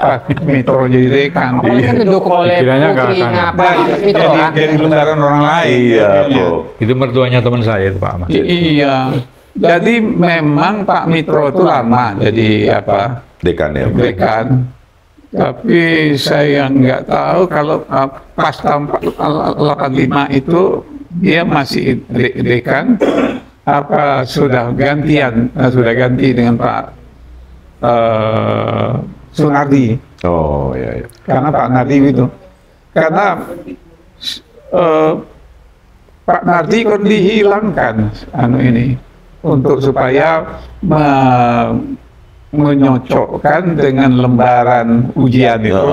Pas Mitro jadi dekan. Kan didukung oleh Putri Mitro kan. Dari lembaran orang lain. Iya, Prof. Itu mertuanya teman saya itu Pak Ahmad. Iya. Jadi memang Pak Mitro itu lama jadi Dekan ya. Dekan. Tapi saya nggak tahu kalau pas tahun 85 itu dia masih dekan, sudah gantian, sudah ganti dengan Pak Sunardi. Oh iya. Karena Pak Nardi itu, karena Pak Nardi kan dihilangkan ini untuk supaya menyocokkan dengan lembaran ujian itu.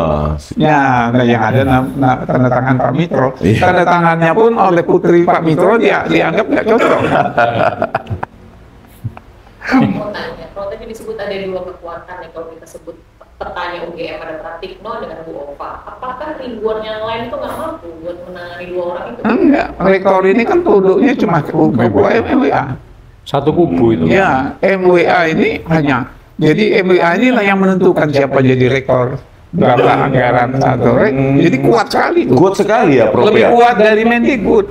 Ya, nah, yang ada tanda tangan Pak Mitro. Tanda tangannya pun oleh putri Pak Mitro dia dianggap nggak cocok. Mau tanya, kalau tadi disebut ada dua kekuatan ya, kalau kita sebut petanya UGM ada Pratikno dengan Bu Ova, apakah ribuan yang lain itu nggak mampu buat menangani dua orang itu? Enggak, rektor ini kan duduknya cuma kubu MWA. Satu kubu itu. Ya, MWA ini hanya, jadi MWA ini lah yang menentukan siapa jadi rektor, berapa anggaran atau jadi kuat sekali tuh. Kuat sekali ya, Prof. Lebih ya? kuat dari Mendikbud.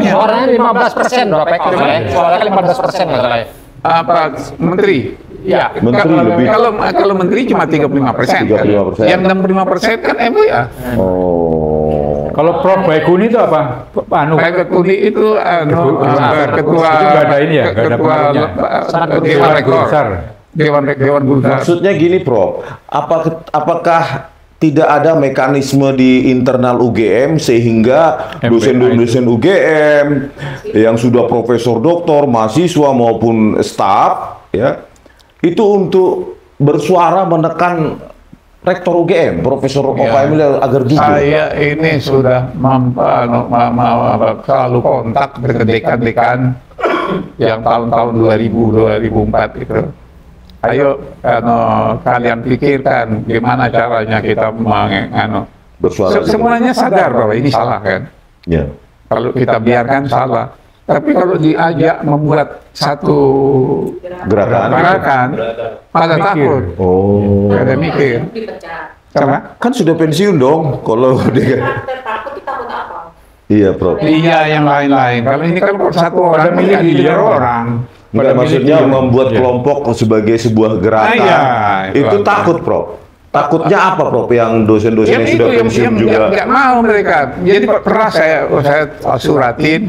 Ya. Suaranya 15% berapa ekor ya? Suaranya 15% nggak salah ya? Apa menteri? Iya. Menteri lebih. Kalau menteri cuma 35%. 35%. Yang 65% kan MWA. Oh. Kalau Prof Baikuni itu apa? Anu. Pak Kuni itu ketua Itu nggak ada ini ya, nggak ada ketua pengaruhnya. Dewan Rektor. Besar. Dewan Guru Besar. Maksudnya gini, Prof. Apakah tidak ada mekanisme di internal UGM sehingga dosen-dosen UGM yang sudah profesor, doktor, mahasiswa maupun staf ya itu untuk bersuara menekan rektor UGM, Profesor Ova Emilia agar jujur. Saya ini sudah selalu kontak dengan dekan-dekan yang tahun-tahun 2004 itu. Ayo, kalian pikirkan gimana caranya kita Bersuara. semuanya sadar bahwa ini salah kan. Ya. Kalau kita biarkan salah. Tapi kalau diajak membuat satu Gerakan. pada takut. Oh. Ada mikir. Dipecat. Sama? Kan sudah pensiun dong kalau dia. Takut apa? Iya, Prof. Iya, yang lain-lain. Kalau ini kan satu orang milih milih dia. orang. Enggak, maksudnya milih dia. membuat Iya. kelompok sebagai sebuah gerakan. Iya, itu itu. takut, Prof. Takutnya apa, Prof? Yang dosen-dosen yang Yang itu sudah yang pensiun juga. nggak mau mereka. Jadi pernah saya suratin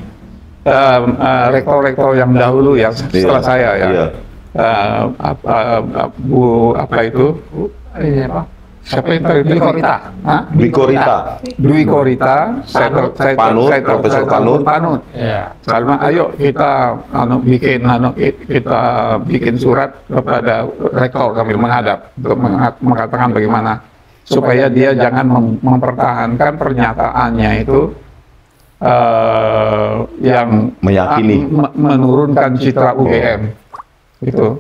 rektor-rektor yang dahulu ya setelah saya ya. Iya. Bu apa itu? Ini apa? Siapa yang tadi? Dwi Korita. Hah? Dwi Korita. Dwi Korita, Panut, Profesor Panut. Iya. Salma, ayo kita kita bikin surat kepada rektor kami menghadap untuk mengatakan bagaimana supaya dia jangan mempertahankan pernyataannya itu yang Meyakini. menurunkan citra UGM itu.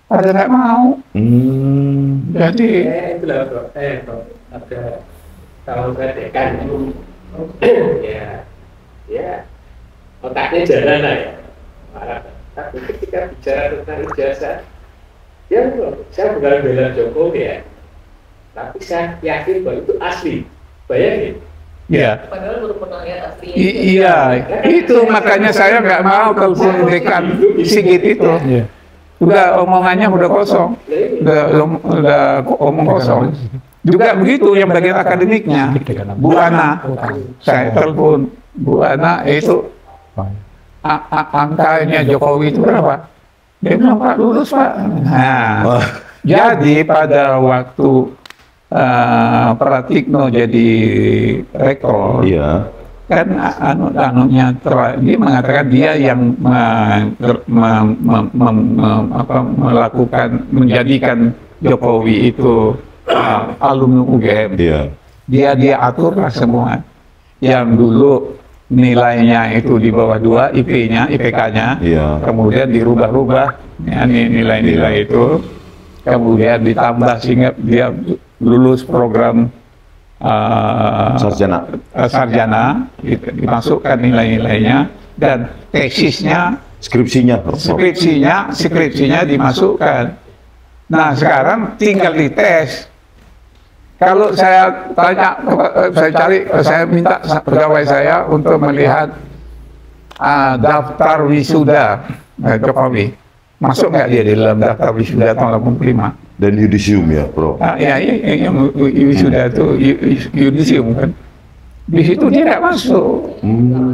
Pada nggak mau. Jadi Itulah bro, ada kalau saya dekan ya otaknya jalan lah ya. Tapi ketika bicara tentang ijazah, ya bro, saya bukan bela Jokowi ya, tapi saya yakin bahwa itu asli. Bayangin. ya. Padahal baru pernah lihat asli. Iya, itu makanya saya nggak mau telepon dekan Sigit itu. Udah omongannya udah kosong, udah omong kosong. Juga begitu yang bagian akademiknya, Bu Ana, saya telepon Bu Ana itu angkanya Jokowi itu berapa? Dia bilang Pak lulus Pak. Nah, jadi pada waktu Pratikno jadi rektor, Iya. kan dia mengatakan dia yang melakukan menjadikan Jokowi itu alumni UGM. Iya. Dia aturlah semua. Yang dulu nilainya itu di bawah 2 IP-nya, IPK-nya, Iya. kemudian dirubah-rubah ya, nilai-nilai itu, kemudian ditambah sehingga dia lulus program sarjana, dimasukkan nilai-nilainya dan tesisnya, Skripsinya. skripsinya dimasukkan. Nah sekarang tinggal dites. Kalau saya tanya, saya minta pegawai saya untuk melihat daftar wisuda Jokowi, masuk nggak dia di dalam daftar wisuda tahun 85? Dan yudisium ya, Bro. Ya, yang wisuda itu yudisium kan. Di situ dia nggak masuk.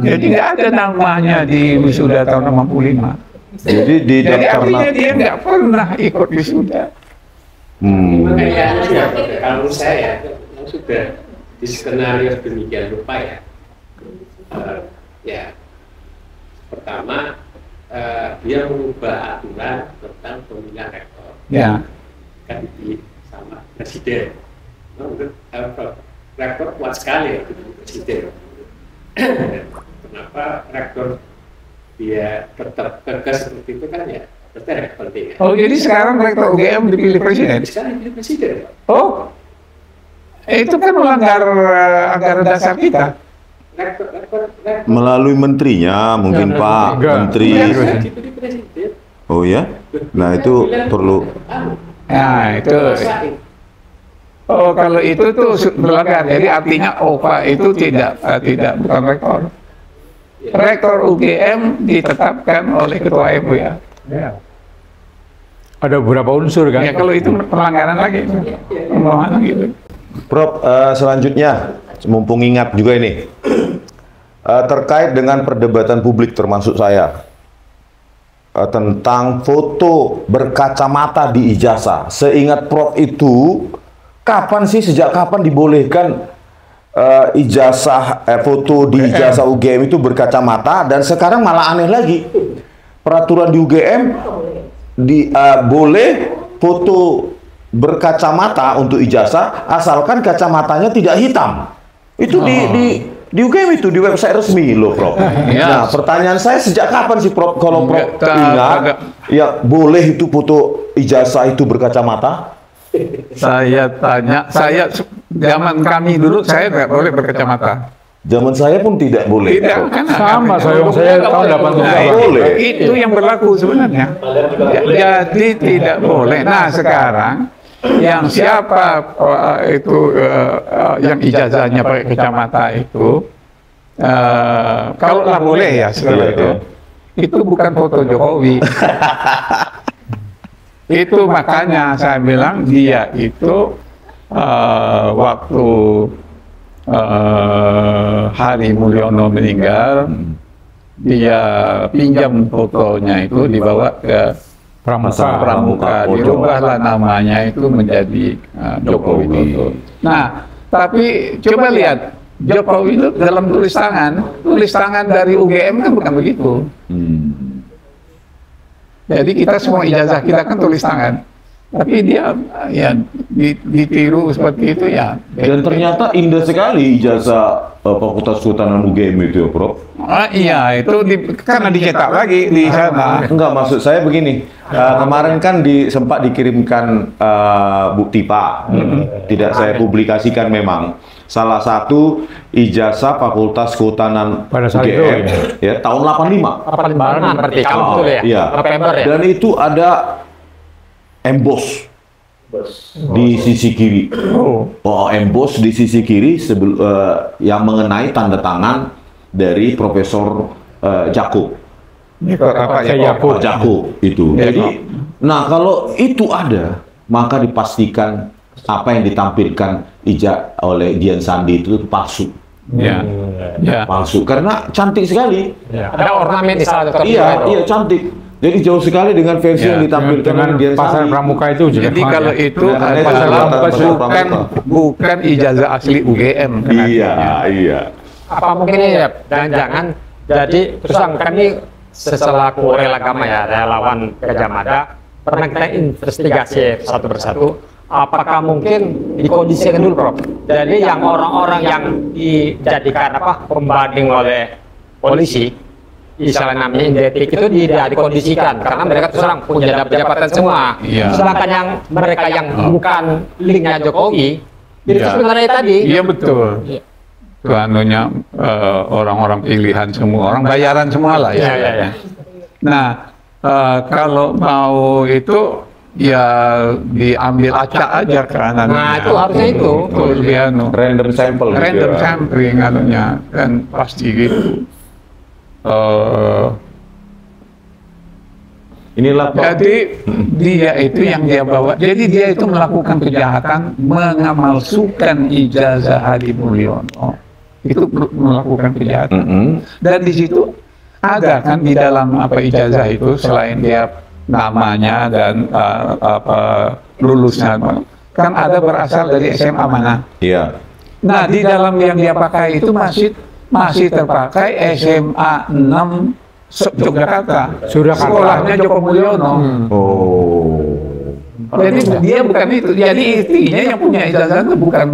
Jadi nggak ada namanya di wisuda tahun 85. Jadi di Jadi daftar artinya dia nggak pernah ikut wisuda. Kalau saya yang sudah di skenario demikian rupa ya, ya pertama dia mengubah aturan tentang pemilihan rektor. Ya. Kan sama presiden. Rektor kuat sekali ya presiden. Kenapa rektor dia tetap kekeh seperti itu kan ya? Berarti ada kepentingan. Oh, jadi sekarang rektor UGM dipilih presiden? Sekarang dipilih presiden. Oh, itu kan melanggar anggaran dasar kita. Rektor. Melalui menterinya mungkin Pak Menteri. Dipilih presiden. Oh ya? Nah itu perlu. Nah itu. Oh kalau itu tuh melanggar. Jadi artinya OPA itu tidak bukan rektor. Rektor UGM ditetapkan oleh Ketua MU ya. Ada beberapa unsur kan? Ya kalau itu pelanggaran lagi. Pelanggaran gitu. Prof, selanjutnya mumpung ingat juga ini terkait dengan perdebatan publik termasuk saya tentang foto berkacamata di ijazah. Seingat Prof itu sejak kapan dibolehkan foto di ijazah UGM itu berkacamata, dan sekarang malah aneh lagi peraturan di UGM boleh foto berkacamata untuk ijazah asalkan kacamatanya tidak hitam. Itu di UGM itu, di website resmi loh, Prof. Nah, pertanyaan saya sejak kapan sih, Prof? Kalau Prof ingat, ya boleh itu foto ijazah itu berkacamata? Saya tanya, zaman kami dulu saya tidak boleh berkacamata. Zaman saya pun tidak boleh. Tidak, kan Sama, saya tahun 80. Nggak boleh. Itu yang berlaku sebenarnya. Jadi tidak boleh. Nah sekarang yang siapa yang ijazahnya pakai kacamata itu, kalau lah boleh ya setelah itu bukan foto Jokowi. Itu makanya saya bilang dia itu waktu Hari Mulyono meninggal, dia pinjam fotonya itu dibawa ke Pramuka, dirubahlah namanya itu menjadi Joko Widodo. Nah, tapi coba lihat Jokowi itu dalam tulis tangan dari UGM kan bukan begitu. Jadi kita semua ijazah kita kan tulis tangan, tapi dia ya ditiru seperti itu ya. Dan ternyata indah sekali ijazah Fakultas Kehutanan UGM itu ya, Prof. Iya, itu karena dicetak lagi di sana. Enggak, maksud saya begini, kemarin kan sempat dikirimkan bukti Pak, tidak saya publikasikan memang. Salah satu ijazah Fakultas Kehutanan pada saat UGM, itu ya tahun 85. 85 berarti kamu betul ya? Iya. November ya? Dan itu ada emboss di sisi kiri. Emboss di sisi kiri yang mengenai tanda tangan dari Profesor Jakub. Jakub itu. Jadi, nah kalau itu ada, maka dipastikan apa yang ditampilkan oleh Dian Sandi itu palsu. Palsu karena cantik sekali. Ada ornamen di salah satu. Iya, cantik. Jadi jauh sekali dengan versi yang ditampilkan dengan Dian pasar Sandi. Pramuka itu. Jadi kalau itu bukan ijazah asli UGM. Iya. Apa mungkin ya? Jangan jadi terus kami selaku relagama ya, relawan Gajah Mada, pernah kita investigasi satu persatu. Apakah mungkin dikondisikan dulu, Prof? Jadi yang orang-orang yang dijadikan pembanding oleh polisi, istilah namanya identik itu tidak dikondisikan karena mereka terserang punya jabatan semua. Sedangkan yang mereka yang bukan linknya Jokowi, itu sebenarnya tadi. Iya betul. Itu anunya orang-orang pilihan semua, orang bayaran semua lah ya. Nah kalau mau itu ya diambil acak aja kan. Nah itu harusnya itu. Random sample. Random sampling anunya kan pasti gitu. Inilah jadi dia itu yang dia bawa. Jadi dia itu melakukan kejahatan mengamalsukan ijazah Hari Mulyono. Itu melakukan kejahatan. Dan di situ ada kan di dalam ijazah itu selain dia namanya dan lulusnya kan ada berasal dari SMA mana. Iya. Nah di dalam yang dia pakai itu masih terpakai SMA 6 Yogyakarta. Surakarta. Sekolahnya Joko Mulyono. Oh. Jadi dia bukan itu. Jadi istrinya yang punya ijazah itu bukan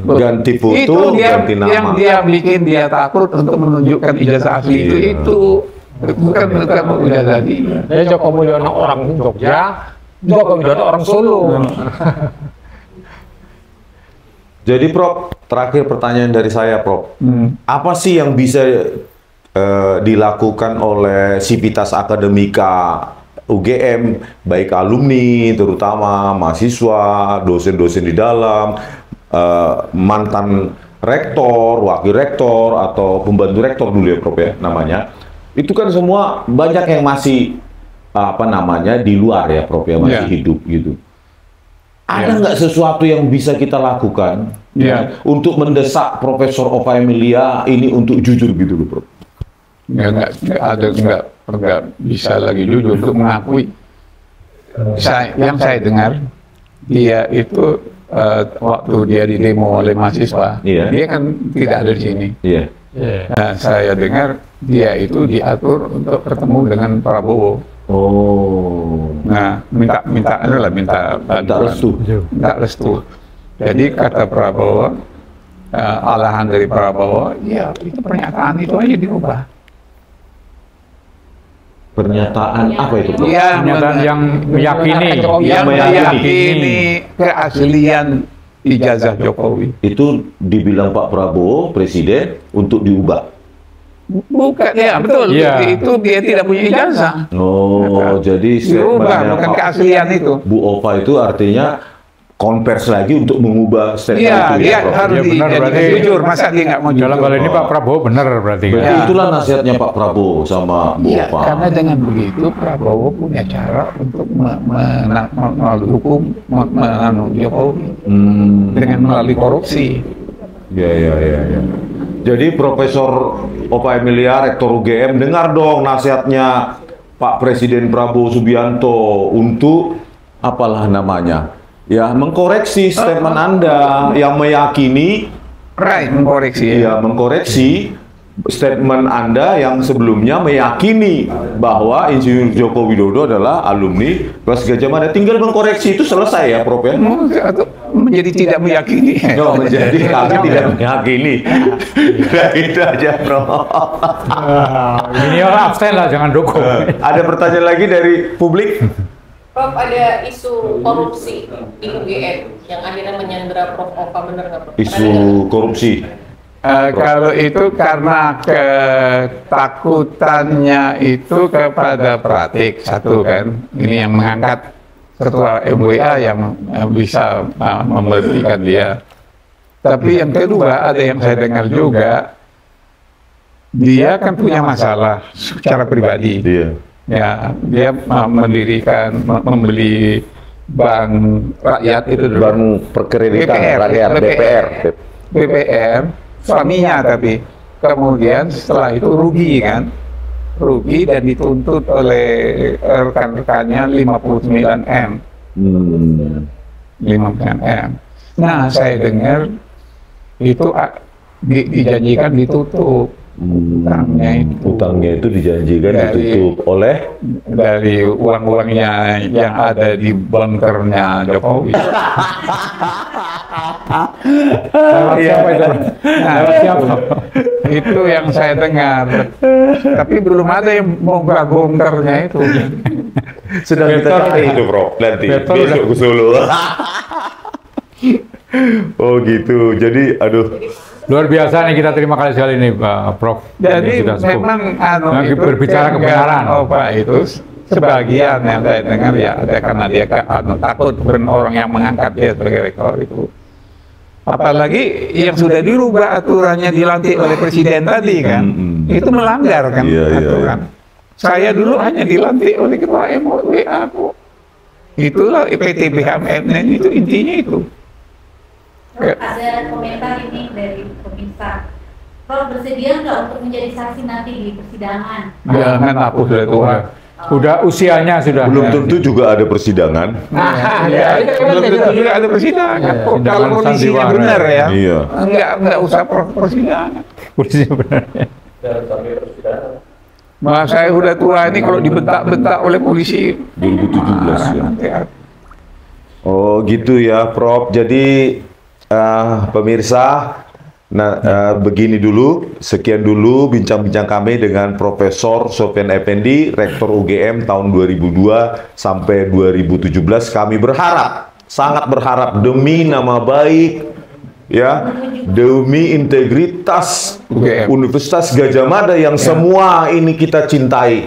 Ganti foto, itu dia ganti nama. yang dia bikin dia takut untuk menunjukkan ijazah asli itu bukan ijazah dia. Jadi Joko Mulyono orang Jogja, Joko Widodo orang Solo. Jadi Prof, terakhir pertanyaan dari saya Prof. Apa sih yang bisa dilakukan oleh Sivitas Akademika UGM, baik alumni, terutama mahasiswa, dosen-dosen di dalam, mantan rektor, wakil rektor, atau pembantu rektor dulu ya Prof ya namanya. Itu kan semua banyak yang masih di luar ya Prof ya, masih hidup gitu. Ada nggak sesuatu yang bisa kita lakukan untuk mendesak Profesor Ova Emilia ini untuk jujur gitu loh Prof? Nggak bisa lagi jujur untuk mengakui. Yang saya dengar dia itu waktu dia di demo oleh mahasiswa, dia kan tidak ada di sini. Nah, saya dengar dia itu diatur untuk bertemu dengan Prabowo. Nah, minta restu. Jadi kata Prabowo, alahan dari Prabowo, ya itu pernyataan itu aja dirubah. Pernyataan apa itu? Ya, Pernyataan yang meyakini. Yang meyakini keaslian ijazah Jokowi. Itu dibilang Pak Prabowo, Presiden, untuk diubah. Bukan, ya betul. Itu dia tidak punya ijazah. Jadi dirubah, bukan keaslian itu. Bu Ova itu artinya konvers lagi untuk mengubah statement itu dia ya Prof? harus berarti jujur. Masa dia nggak mau jujur? Dalam hal ini Pak Prabowo benar berarti. Berarti itulah nasihatnya Pak Prabowo sama Bu Ova. Karena dengan begitu Prabowo punya cara untuk melalui hukum Jokowi dengan melalui korupsi. Ya. Jadi Profesor Ova Emilia, Rektor UGM, dengar dong nasihatnya Pak Presiden Prabowo Subianto untuk apalah namanya? Ya, mengkoreksi statement Anda yang meyakini mengkoreksi. Ya, mengkoreksi statement Anda yang sebelumnya meyakini bahwa Insinyur Joko Widodo adalah alumni kelas Gajah Mada. Tinggal mengkoreksi itu selesai ya, Prof ya? Atau menjadi tidak meyakini. Menjadi kami tidak meyakini. Itu aja, Prof. Ini orang absen lah, jangan dukung. Ada pertanyaan lagi dari publik? Prof, ada isu korupsi di UGM yang akhirnya menyandera Prof Ova, benar nggak Prof? Isu korupsi. Kalau itu karena ketakutannya itu kepada Pratik satu kan, ini yang mengangkat ketua MWA yang bisa memberhentikan dia. Tapi yang kedua ada yang saya dengar juga, dia kan punya masalah secara pribadi. Ya, dia membeli bank rakyat itu dulu. Bank perkreditan rakyat, BPR, suaminya tapi kemudian setelah itu rugi dan dituntut oleh rekan-rekannya 59M. 59M. Nah, saya dengar itu dijanjikan ditutup. Utangnya itu dijanjikan ditutup oleh dari uang-uangnya yang ada di bunkernya Jokowi. Siapa itu? Siapa? Itu yang saya dengar. Tapi belum ada yang mau bunkernya itu. Sedang kita cari itu, Bro. Nanti besok ke Solo. Oh gitu. Jadi aduh. Luar biasa nih, kita terima kasih sekali nih Pak Prof. Jadi memang itu berbicara kebenaran. Itu sebagian yang saya dengar ya ada karena dia takut orang yang mengangkat dia sebagai rektor itu. Apalagi yang sudah dirubah aturannya dilantik oleh presiden tadi kan, itu melanggar kan aturan. Saya dulu hanya dilantik oleh ketua MWA kok. Itulah PT BHMN itu intinya itu. Ada komentar ini dari pemirsa. Prof bersedia nggak untuk menjadi saksi nanti di persidangan? Jangan, aku sudah tua. Sudah usianya sudah. Belum tentu juga ada persidangan. Belum tentu juga ada persidangan. Kalau polisinya benar ya, nggak usah persidangan. Polisinya benar. Dan sampai persidangan Mas saya udah tua ini kalau dibentak-bentak oleh polisi. 2017 ya. Nanti Oh gitu ya Prof. Jadi pemirsa, begini dulu, sekian dulu bincang-bincang kami dengan Profesor Sofyan Effendi, Rektor UGM tahun 2002 sampai 2017. Kami berharap, sangat berharap demi nama baik, ya, demi integritas Universitas Gadjah Mada yang semua ini kita cintai,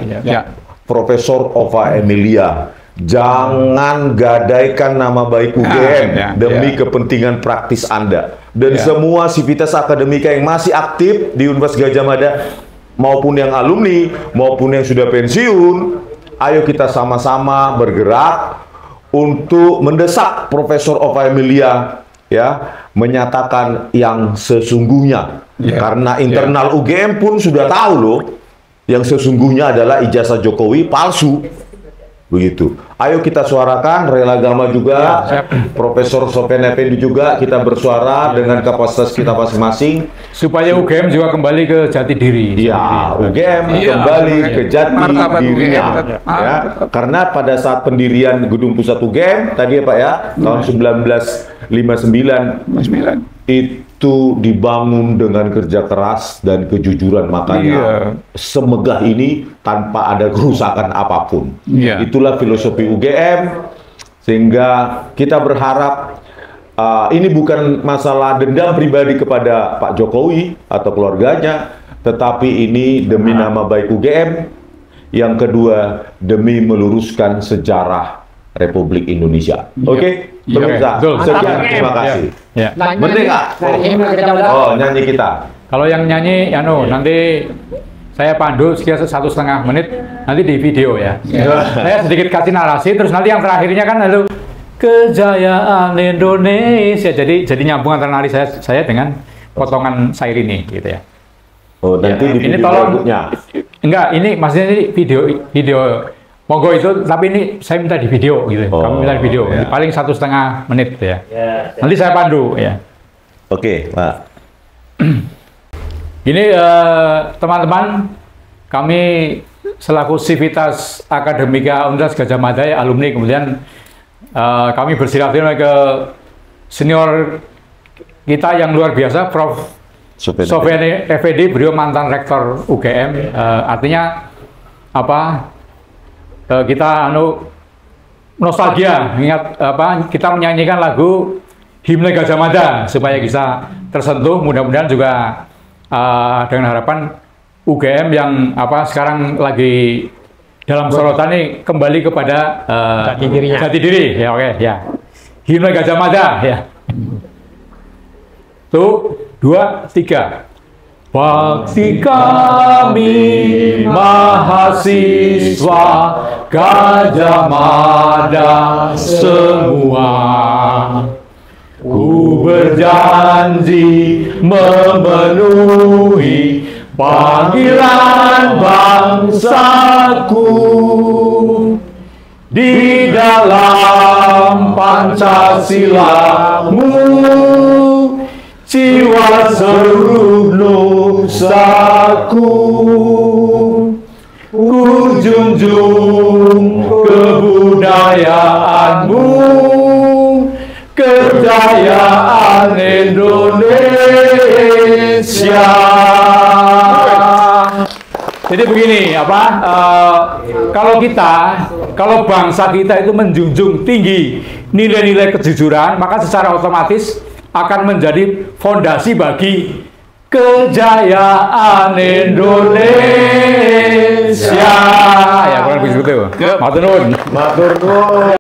Profesor Ova Emilia, jangan gadaikan nama baik UGM demi kepentingan praktis Anda. Dan semua sivitas akademika yang masih aktif di Universitas Gadjah Mada, maupun yang alumni, maupun yang sudah pensiun, ayo kita sama-sama bergerak untuk mendesak Profesor Ova Emilia, ya, menyatakan yang sesungguhnya. Karena internal UGM pun sudah tahu loh, yang sesungguhnya adalah ijazah Jokowi palsu. Begitu. Ayo kita suarakan, Rela Gama juga, Profesor Sofyan Effendi juga, kita bersuara dengan kapasitas kita masing-masing. Supaya UGM juga kembali ke jati diri. Iya, UGM kembali ke jati dirinya. Ya, karena pada saat pendirian Gedung Pusat UGM, tadi ya Pak ya, tahun 1959, itu dibangun dengan kerja keras dan kejujuran, makanya semegah ini tanpa ada kerusakan apapun. Itulah filosofi UGM, sehingga kita berharap ini bukan masalah dendam pribadi kepada Pak Jokowi atau keluarganya, tetapi ini demi nama baik UGM. Yang kedua, demi meluruskan sejarah Republik Indonesia. Oke? Pemirsa, sekian, terima kasih. Merdeka. Oh, nyanyi kita. Kalau yang nyanyi, nanti saya pandu sekitar 1,5 menit, nanti di video ya. Saya sedikit kasih narasi, terus nanti yang terakhirnya kan lalu kejayaan Indonesia. Jadi nyambung antara narasi saya dengan potongan syair ini, gitu ya. Oh, nanti di video berikutnya. Enggak, ini maksudnya ini video. Monggo itu, tapi ini saya minta di video gitu. Kamu minta di video, paling 1,5 menit ya. Nanti saya pandu ya. Oke, Pak. Ini teman-teman, kami selaku Sivitas Akademika Universitas Gadjah Mada, alumni, kemudian kami bersilaturahmi ke senior kita yang luar biasa, Prof. Sofyan Effendi, beliau mantan rektor UGM. Artinya apa? Kita nostalgia, ingat kita menyanyikan lagu Himne Gadjah Mada supaya bisa tersentuh. Mudah-mudahan juga dengan harapan UGM yang sekarang lagi dalam sorotan ini kembali kepada jati diri. Ya, oke, ya. Himne Gadjah Mada, ya. 1, 2, 3. Bakti kami mahasiswa Gadjah Mada semua, ku berjanji memenuhi panggilan bangsaku di dalam Pancasilamu, jiwa seluruh nusaku, ku junjung kebudayaanmu, kejayaan Indonesia. Jadi begini, kalau bangsa kita itu menjunjung tinggi nilai-nilai kejujuran, maka secara otomatis akan menjadi fondasi bagi kejayaan Indonesia. Ya, kurang begitu. Matur nuwun.